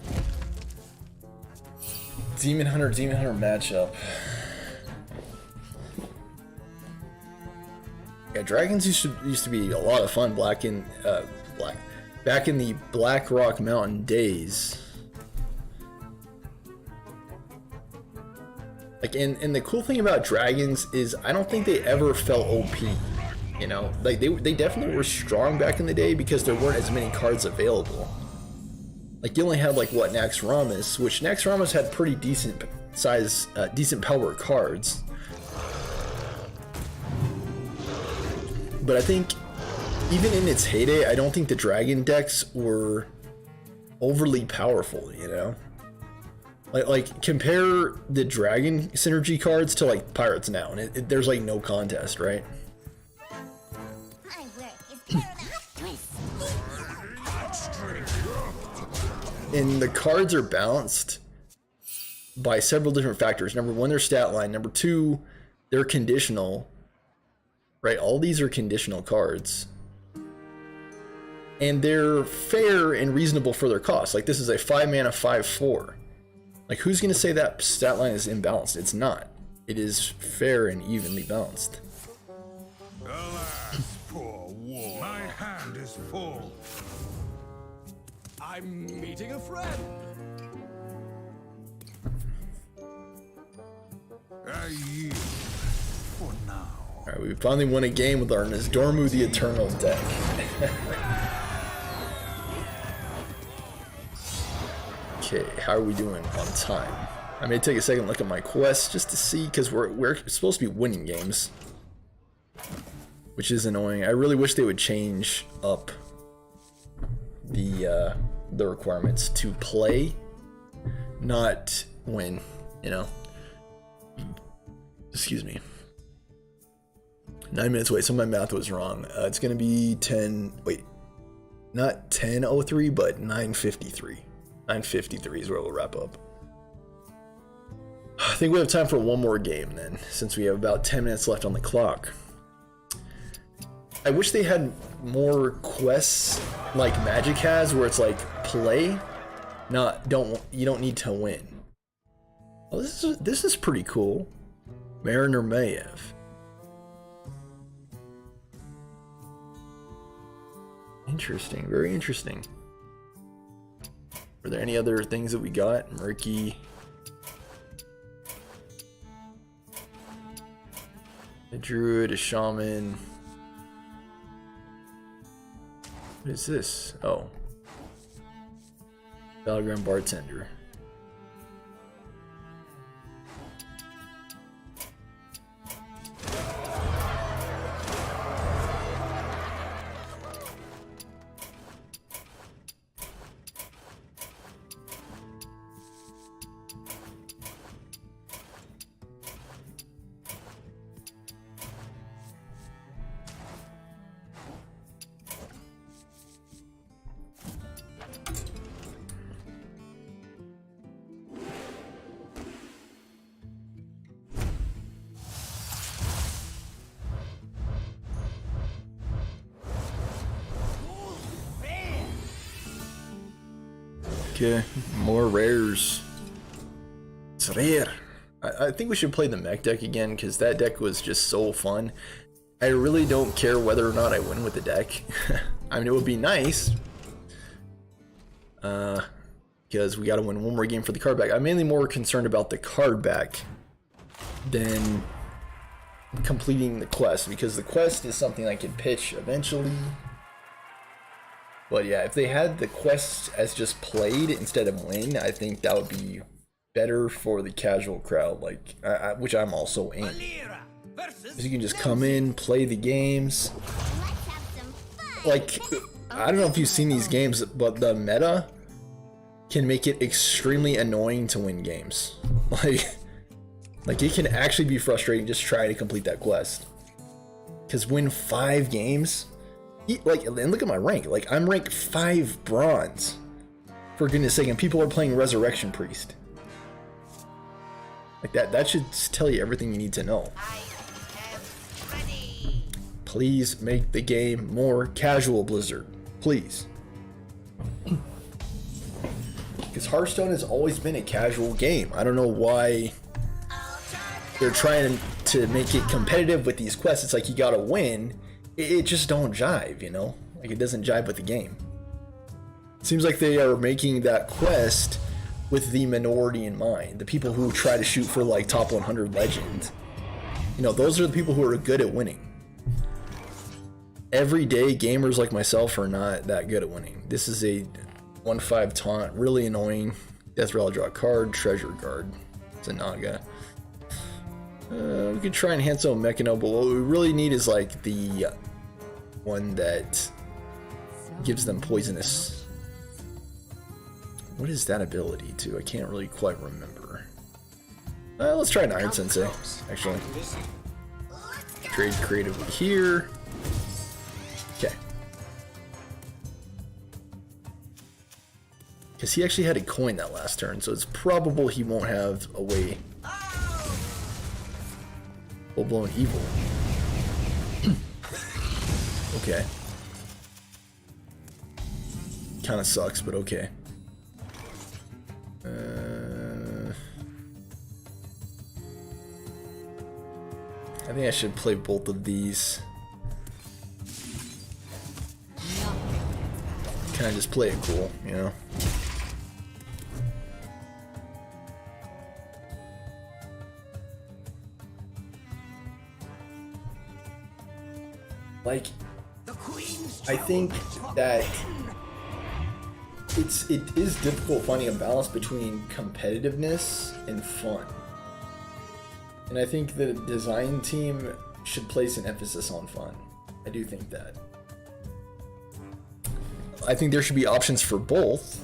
[SPEAKER 1] Demon Hunter matchup. Yeah, dragons used to be a lot of fun back in the Black Rock Mountain days. Like, and the cool thing about dragons is I don't think they ever felt OP. You know, like they definitely were strong back in the day because there weren't as many cards available. Like, you only had like what, Naxxramas, which Naxxramas had pretty decent size, decent power cards. But I think even in its heyday, I don't think the dragon decks were overly powerful, you know? Like compare the dragon synergy cards to like pirates now, and there's like no contest, right?
[SPEAKER 3] My work is paramount.
[SPEAKER 1] And the cards are balanced by several different factors. Number one, their stat line. Number two, they're conditional, right? All these are conditional cards. And they're fair and reasonable for their cost. Like, this is a 5 mana 5/4. Like, who's gonna say that stat line is imbalanced? It's not. It is fair and evenly balanced.
[SPEAKER 2] Alas, poor war. My hand is full.
[SPEAKER 4] I'm meeting a friend.
[SPEAKER 2] I yield for now.
[SPEAKER 1] Alright, we finally won a game with our Nisdormu the Eternal deck. Okay, how are we doing on time? I may take a second look at my quest just to see, because we're supposed to be winning games, which is annoying. I really wish they would change up the requirements to play, not win, you know. Excuse me. 9 minutes away, so my math was wrong. It's gonna be 10, wait, not 10:03, but 9:53. 9:53 is where we'll wrap up. I think we have time for one more game then, since we have about 10 minutes left on the clock. I wish they had more quests like Magic has, where it's like play, you don't need to win. Oh, this is pretty cool. Mariner Mayev. Interesting, very interesting. Were there any other things that we got? Murky. A druid, a shaman. What is this? Oh. Battleground bartender. Okay, more rares. It's rare. I think we should play the mech deck again, because that deck was just so fun. I really don't care whether or not I win with the deck. I mean, it would be nice. Because we got to win one more game for the card back. I'm mainly more concerned about the card back than completing the quest, because the quest is something I can pitch eventually. But yeah, if they had the quest as just played instead of win, I think that would be better for the casual crowd, like which I'm also in. Because you can just come in, play the games. Like, I don't know if you've seen these games, but the meta can make it extremely annoying to win games. Like it can actually be frustrating just trying to complete that quest. Because win 5 games. Like, and look at my rank. Like, I'm ranked 5 bronze. For goodness sake, and people are playing Resurrection Priest. Like that should tell you everything you need to know. Please make the game more casual, Blizzard. Please. Because Hearthstone has always been a casual game. I don't know why they're trying to make it competitive with these quests. It's like you gotta win. It just don't jive, you know? Like, it doesn't jive with the game. Seems like they are making that quest with the minority in mind. The people who try to shoot for, like, top 100 legend. You know, those are the people who are good at winning. Everyday gamers like myself are not that good at winning. This is a 1/5 taunt, really annoying. Death Rattle, draw a card, treasure guard. It's a Naga. We could try and Hanso Mechano, but what we really need is like the one that gives them poisonous. What is that ability to? I can't really quite remember. Let's try an Iron Sensei, actually. Trade creatively here. Okay. Because he actually had a coin that last turn, so it's probable he won't have a way. Full-blown evil. Okay. Kind of sucks, but okay. I think I should play both of these. Kind of just play it cool, you know? Like, I think that it is difficult finding a balance between competitiveness and fun. And I think the design team should place an emphasis on fun. I do think that. I think there should be options for both,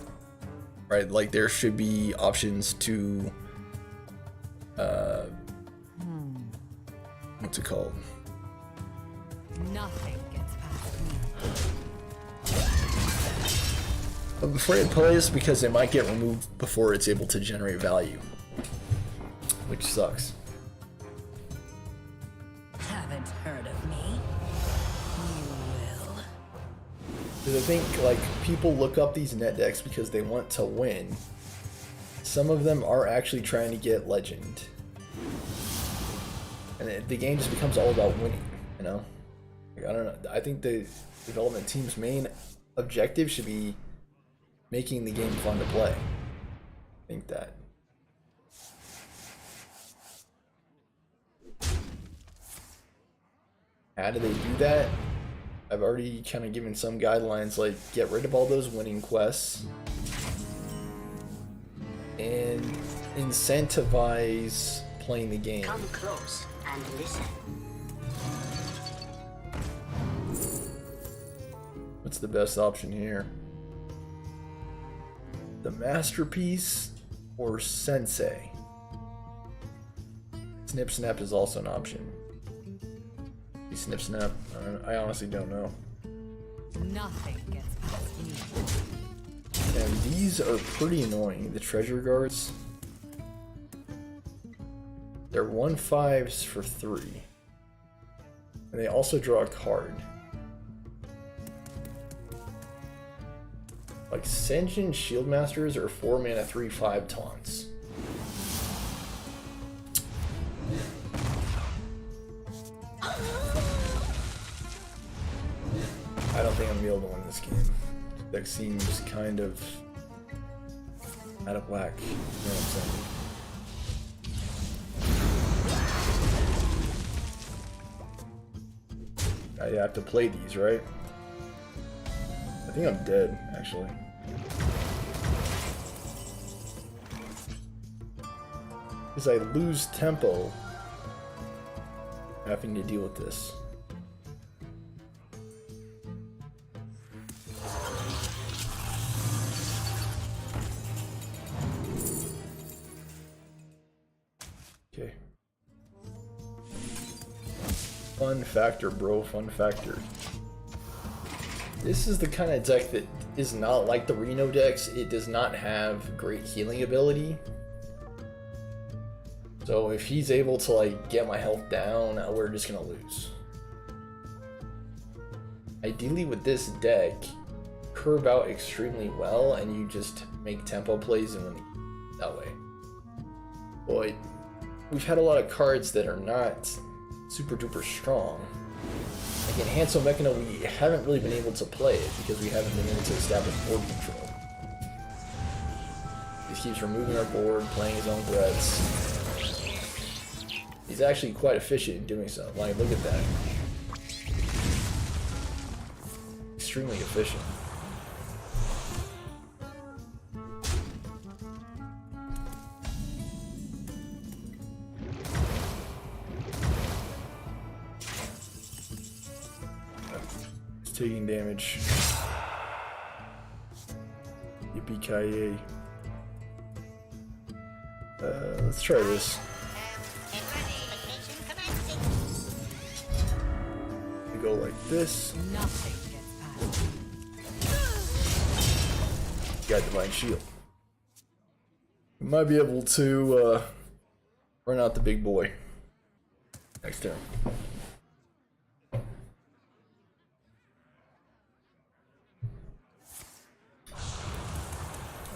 [SPEAKER 1] right? Like there should be options to, what's it called?
[SPEAKER 3] Nothing gets past me.
[SPEAKER 1] I'm afraid to play this because it might get removed before it's able to generate value, which sucks.
[SPEAKER 3] Haven't heard of me? You will.
[SPEAKER 1] Because I think like people look up these net decks because they want to win. Some of them are actually trying to get legend, and the game just becomes all about winning. You know, like, I don't know. I think the development team's main objective should be making the game fun to play. I think that. How do they do that? I've already kind of given some guidelines, like get rid of all those winning quests and incentivize playing the game.
[SPEAKER 4] Come close and listen.
[SPEAKER 1] What's the best option here? The Masterpiece or Sensei? Snip Snap is also an option. Snip Snap, I honestly don't know.
[SPEAKER 3] Nothing gets past me.
[SPEAKER 1] And these are pretty annoying, the treasure guards. They're 1/5s for 3. And they also draw a card. Like Senjin Shieldmasters are 4 mana 3/5 taunts. I don't think I'm gonna be able to win this game. Deck seems kind of out of whack. You know what I'm saying? I have to play these, right? I think I'm dead, actually. Because I lose tempo having to deal with this. Okay. Fun factor, bro. Fun factor. This is the kind of deck that is not like the Reno decks. It does not have great healing ability. So if he's able to like get my health down, we're just gonna lose. Ideally with this deck, curve out extremely well and you just make tempo plays and win that way. Boy, we've had a lot of cards that are not super duper strong. Like in Hansel Mechano, we haven't really been able to play it because we haven't been able to establish board control. He keeps removing our board, playing his own threats. He's actually quite efficient in doing so. Like, look at that. Extremely efficient. He's taking damage. Yippee-ki-yay. Let's try this. We go like this.
[SPEAKER 3] Nothing gets past me.
[SPEAKER 1] Got Divine Shield. We might be able to run out the big boy next turn.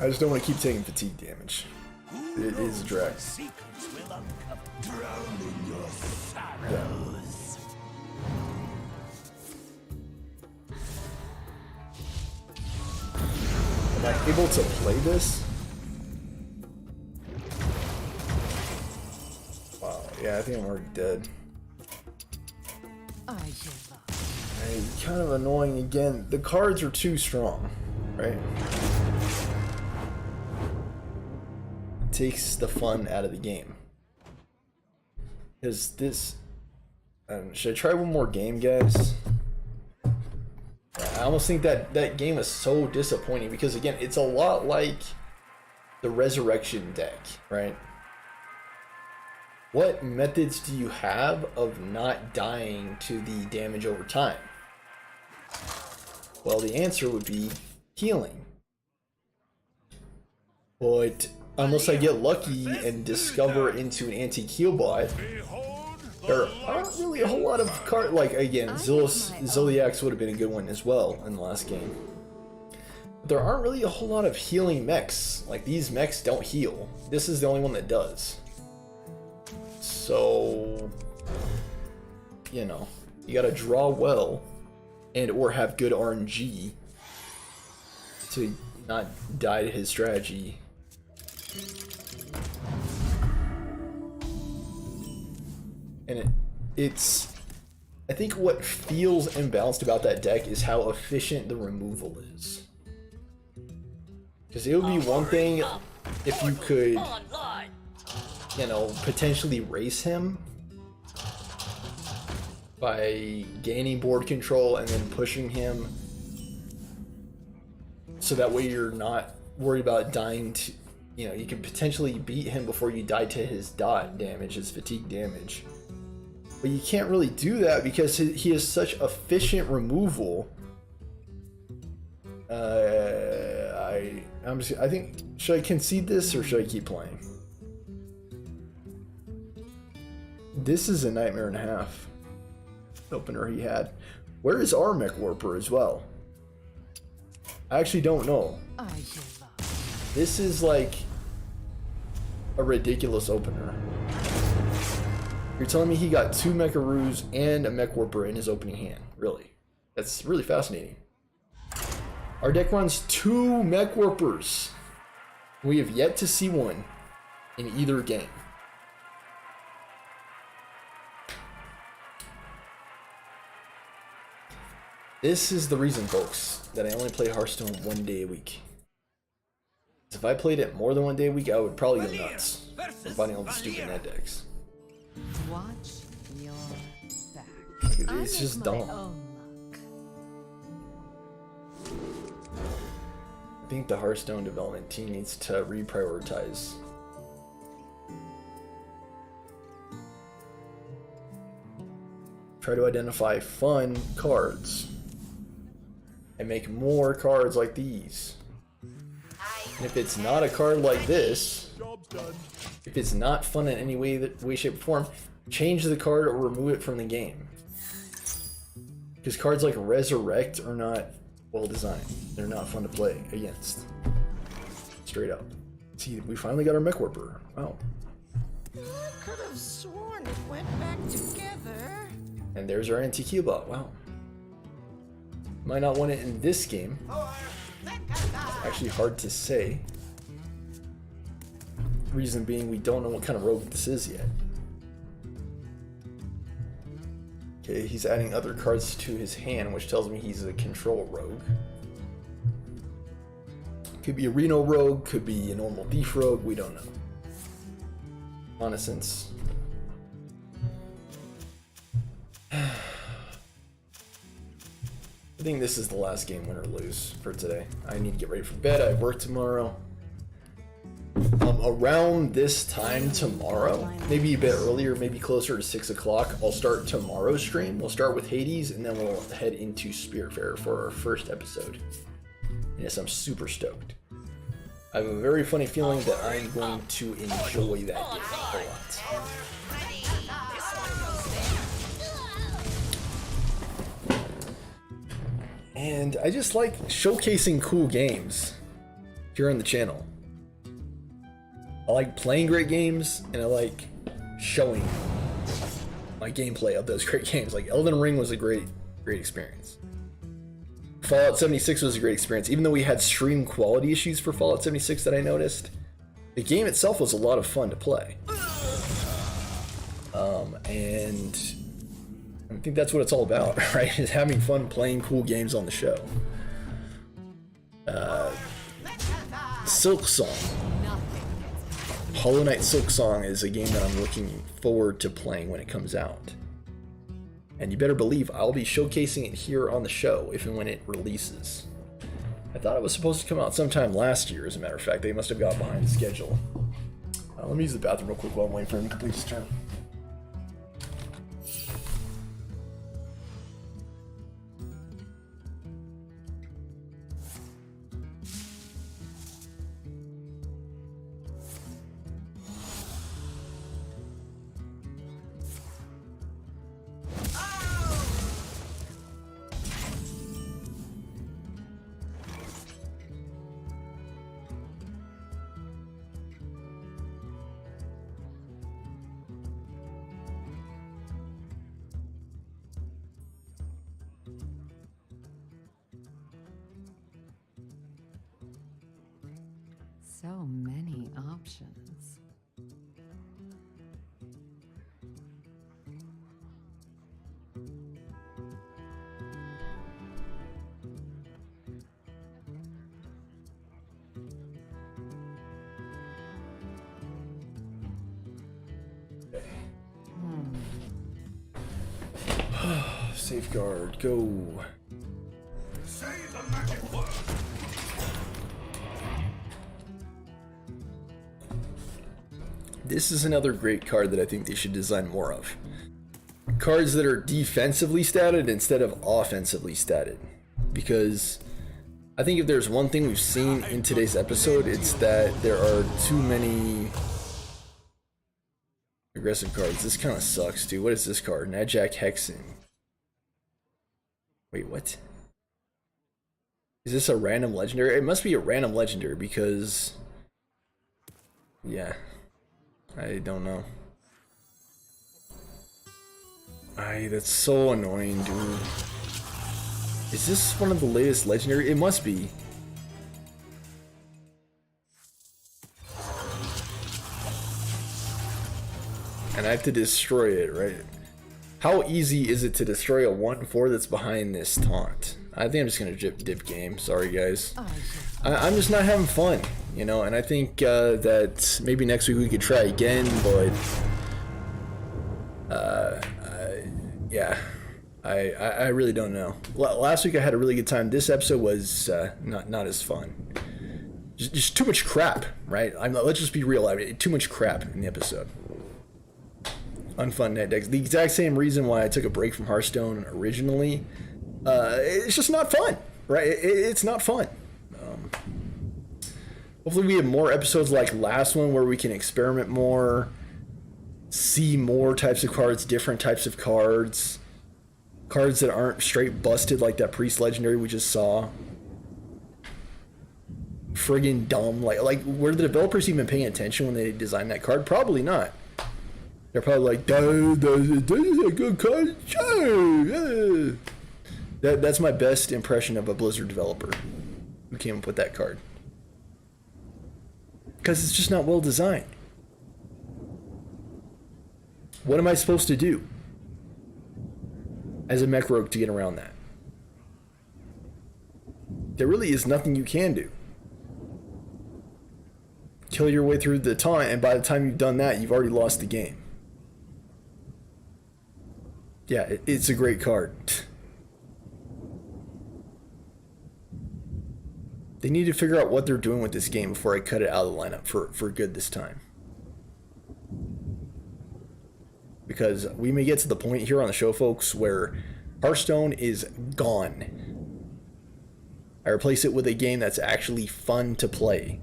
[SPEAKER 1] I just don't want to keep taking fatigue damage. It is a drag.
[SPEAKER 2] Secrets will uncover. Drown in your sorrows.
[SPEAKER 1] Am I able to play this? Wow, yeah, I think I'm already dead.
[SPEAKER 3] I give up.
[SPEAKER 1] Kind of annoying again. The cards are too strong, right? It takes the fun out of the game. Because this... should I try one more game, guys? I almost think that game is so disappointing because, again, it's a lot like the Resurrection deck, right? What methods do you have of not dying to the damage over time? Well, the answer would be healing. But unless I get lucky and discover into an antique heal bot, there aren't really a whole lot of cards. Like, again, Zodiacs would have been a good one as well in the last game. But there aren't really a whole lot of healing mechs. Like, these mechs don't heal. This is the only one that does. So, you know, you gotta draw well and or have good RNG to not die to his strategy. And it's I think what feels imbalanced about that deck is how efficient the removal is. Because it would be one thing if you could, you know, potentially race him by gaining board control and then pushing him so that way you're not worried about dying to, you know, you can potentially beat him before you die to his dot damage, his fatigue damage. But you can't really do that because he has such efficient removal. I think, should I concede this or should I keep playing? This is a nightmare and a half opener he had. Where is our Mech Warper as well? I actually don't know. This is like a ridiculous opener. You're telling me he got 2 Mecharoos and a Mech Warper in his opening hand. Really? That's really fascinating. Our deck runs 2 Mech Warpers. We have yet to see one in either game. This is the reason, folks, that I only play Hearthstone 1 day a week. If I played it more than 1 day a week, I would probably go nuts for finding all the stupid net decks.
[SPEAKER 3] Watch your back.
[SPEAKER 1] It's just dumb. I think the Hearthstone development team needs to reprioritize. Try to identify fun cards and make more cards like these. And if it's not a card like this, if it's not fun in any way, shape, or form, change the card or remove it from the game. Because cards like Resurrect are not well designed. They're not fun to play against. Straight up. See, we finally got our Mech Warper. Wow.
[SPEAKER 3] I could have sworn it went back together.
[SPEAKER 1] And there's our antique heal bot. Wow. Might not want it in this game. Actually hard to say. Reason being, we don't know what kind of rogue this is yet. Okay, he's adding other cards to his hand, which tells me he's a control rogue. Could be a Reno rogue, could be a normal thief rogue, we don't know. Honestly. I think this is the last game, win or lose, for today. I need to get ready for bed. I have work tomorrow. Around this time tomorrow, maybe a bit earlier, maybe closer to 6 o'clock, I'll start tomorrow's stream. We'll start with Hades, and then we'll head into Spiritfarer for our first episode. And yes, I'm super stoked. I have a very funny feeling that I'm going to enjoy that game a lot. And I just like showcasing cool games here on the channel. I like playing great games, and I like showing my gameplay of those great games. Like Elden Ring was a great experience. Fallout 76 was a great experience, even though we had stream quality issues for Fallout 76 that I noticed. The game itself was a lot of fun to play. And I think that's what it's all about, right? Is having fun playing cool games on the show. Silk Song. Hollow Knight Silk Song is a game that I'm looking forward to playing when it comes out. And you better believe I'll be showcasing it here on the show if and when it releases. I thought it was supposed to come out sometime last year, as a matter of fact. They must have got behind the schedule. Let me use the bathroom real quick while I'm waiting for him to complete his turn.
[SPEAKER 5] So many options.
[SPEAKER 1] Safeguard, go.
[SPEAKER 2] Say the magic word.
[SPEAKER 1] This is another great card that I think they should design more of. Cards that are defensively statted instead of offensively statted. Because I think if there's one thing we've seen in today's episode, it's that there are too many aggressive cards. This kind of sucks, dude. What is this card? Najak Hexen. Wait, what? Is this a random legendary? It must be a random legendary because... yeah. I don't know. That's so annoying, dude. Is this one of the latest legendary? It must be. And I have to destroy it, right? How easy is it to destroy a 1/4 that's behind this taunt? I think I'm just gonna dip game. Sorry, guys. I'm just not having fun, you know. And I think that maybe next week we could try again, but yeah, I really don't know. Last week I had a really good time. This episode was not as fun. Just too much crap, right? Let's just be real. I mean, too much crap in the episode. Unfun net decks. The exact same reason why I took a break from Hearthstone originally. It's just not fun, right? It's not fun. Hopefully we have more episodes like last one where we can experiment more, see more types of cards, different types of cards, cards that aren't straight busted like that Priest Legendary we just saw. Friggin' dumb. Like were the developers even paying attention when they designed that card? Probably not. They're probably like, this is a good card. Sure. That's my best impression of a Blizzard developer who came up with that card. Because it's just not well designed. What am I supposed to do as a mech rogue to get around that? There really is nothing you can do. Kill your way through the taunt, and by the time you've done that, you've already lost the game. Yeah, it's a great card. They need to figure out what they're doing with this game before I cut it out of the lineup for good this time. Because we may get to the point here on the show, folks, where Hearthstone is gone. I replace it with a game that's actually fun to play.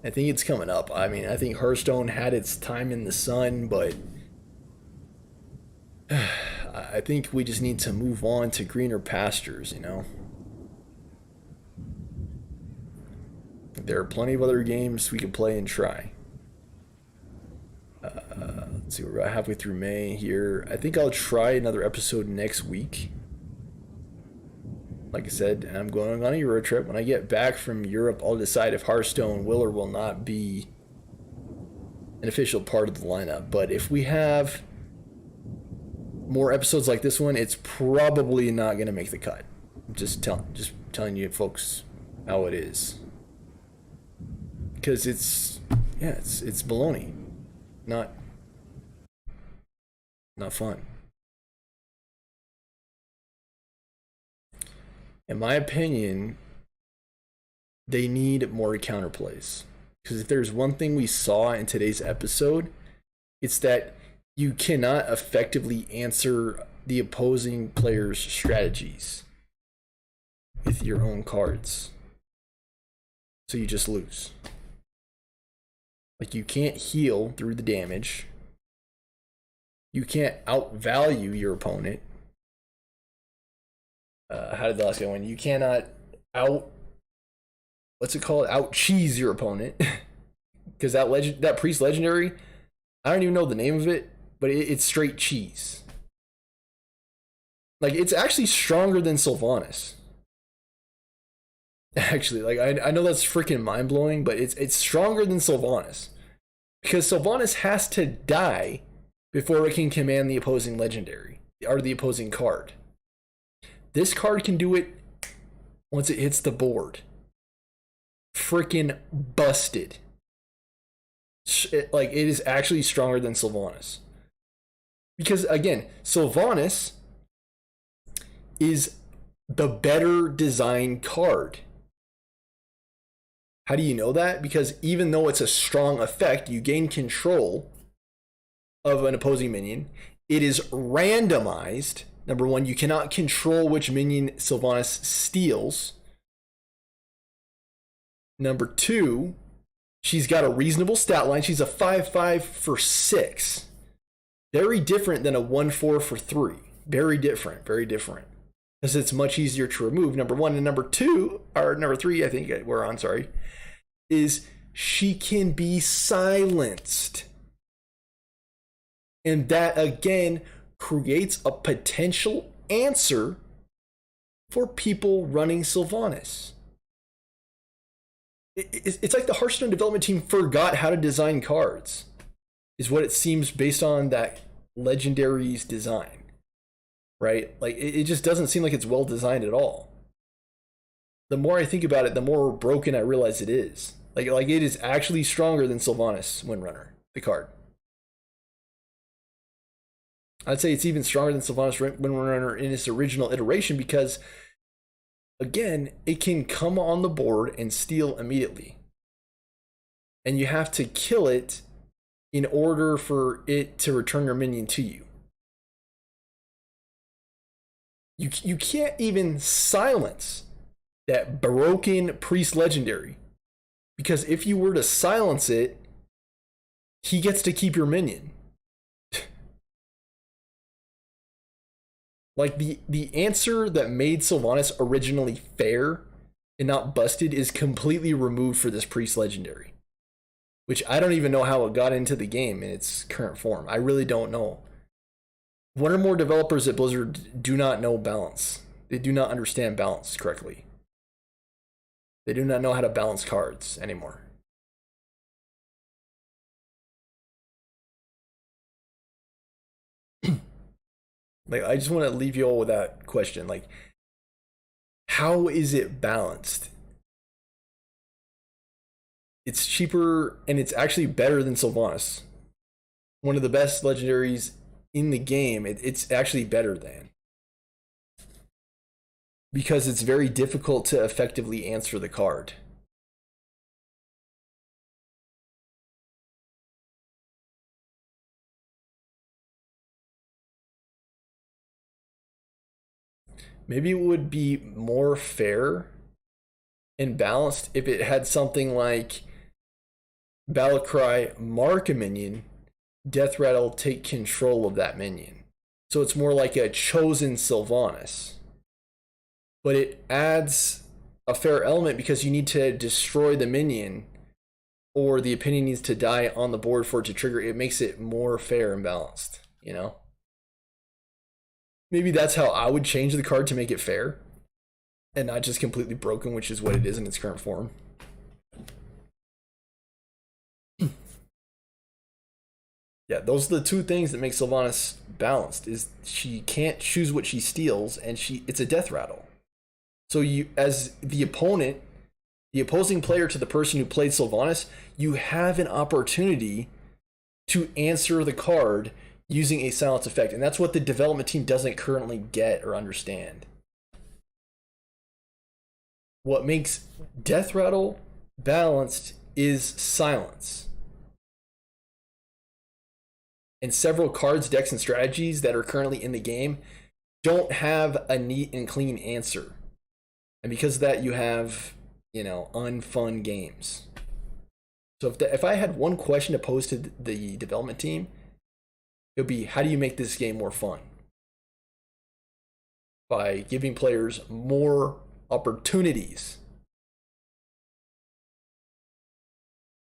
[SPEAKER 1] I think it's coming up. I mean, I think Hearthstone had its time in the sun, but I think we just need to move on to greener pastures, you know? There are plenty of other games we can play and try. Let's see, we're about halfway through May here. I think I'll try another episode next week. Like I said, I'm going on a Euro trip. When I get back from Europe, I'll decide if Hearthstone will or will not be an official part of the lineup. But if we have more episodes like this one, it's probably not going to make the cut. Just telling you folks how it is. Because it's baloney. Not fun. In my opinion, they need more counterplays. Because if there's one thing we saw in today's episode, it's that you cannot effectively answer the opposing player's strategies with your own cards. So you just lose. Like, you can't heal through the damage. You can't outvalue your opponent. How did the last guy win? You cannot out-cheese your opponent. Because that priest legendary, I don't even know the name of it, but it's straight cheese. Like, it's actually stronger than Sylvanas. Actually, like, I know that's freaking mind-blowing, but it's stronger than Sylvanas. Because Sylvanas has to die before it can command the opposing legendary, or the opposing card. This card can do it once it hits the board. Freaking busted. It is actually stronger than Sylvanas. Because, again, Sylvanas is the better designed card. How do you know that? Because even though it's a strong effect, you gain control of an opposing minion. It is randomized. Number one, you cannot control which minion Sylvanas steals. Number two, she's got a reasonable stat line. She's a 5/5 for 6. Very different than a 1/4 for 3. Very different. Very different. Because it's much easier to remove, number one. And number three, I think we're on, sorry, is she can be silenced. And that, again, creates a potential answer for people running Sylvanas. It's like the Hearthstone development team forgot how to design cards, is what it seems based on that legendary's design. Right? Like, it just doesn't seem like it's well designed at all. The more I think about it, the more broken I realize it is. Like it is actually stronger than Sylvanas Windrunner, the card. I'd say it's even stronger than Sylvanas Windrunner in its original iteration because, again, it can come on the board and steal immediately. And you have to kill it in order for it to return your minion to you. You can't even silence that broken priest legendary, because if you were to silence it, he gets to keep your minion. Like, the answer that made Sylvanas originally fair and not busted is completely removed for this priest legendary, which I don't even know how it got into the game in its current form. I really don't know. One or more developers at Blizzard do not know balance. They do not understand balance correctly. They do not know how to balance cards anymore. Like, I just want to leave you all with that question. Like, how is it balanced? It's cheaper and it's actually better than Sylvanas. One of the best legendaries in the game. It's actually better than. Because it's very difficult to effectively answer the card. Maybe it would be more fair and balanced if it had something like Battlecry mark a minion, Death Rattle take control of that minion. So it's more like a chosen Sylvanas. But it adds a fair element because you need to destroy the minion or the opinion needs to die on the board for it to trigger. It makes it more fair and balanced, you know? Maybe that's how I would change the card to make it fair and not just completely broken, which is what it is in its current form. Yeah, those are the two things that make Sylvanas balanced, is she can't choose what she steals, and it's a death rattle. So you, as the opponent, the opposing player to the person who played Sylvanas, you have an opportunity to answer the card using a silence effect. And that's what the development team doesn't currently get or understand. What makes Death Rattle balanced is silence. And several cards, decks, and strategies that are currently in the game don't have a neat and clean answer. And because of that, you have, you know, unfun games. So if I had one question to pose to the development team, it would be, how do you make this game more fun? By giving players more opportunities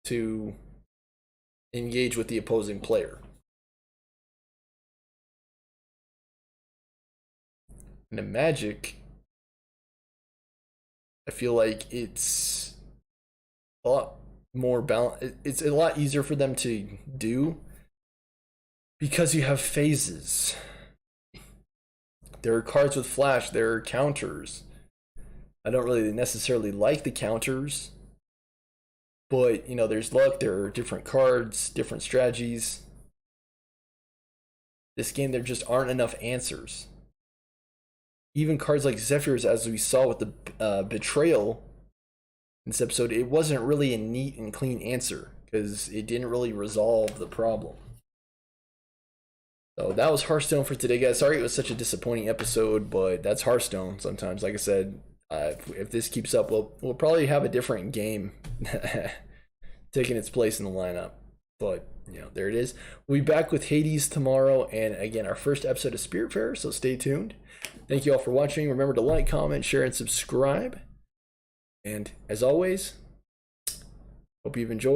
[SPEAKER 1] to engage with the opposing player. And in Magic, I feel like it's a lot more balanced. It's a lot easier for them to do because you have phases. There are cards with flash, there are counters. I don't really necessarily like the counters, but you know, there's luck, there are different cards, different strategies. This game, there just aren't enough answers. Even cards like Zephyrs, as we saw with the Betrayal in this episode, it wasn't really a neat and clean answer because it didn't really resolve the problem. So that was Hearthstone for today, guys. Sorry it was such a disappointing episode, but that's Hearthstone sometimes. Like I said, if this keeps up, we'll probably have a different game taking its place in the lineup. But, you know, there it is. We'll be back with Hades tomorrow, and again, our first episode of Spiritfarer, so stay tuned. Thank you all for watching. Remember to like, comment, share, and subscribe. And as always, hope you've enjoyed.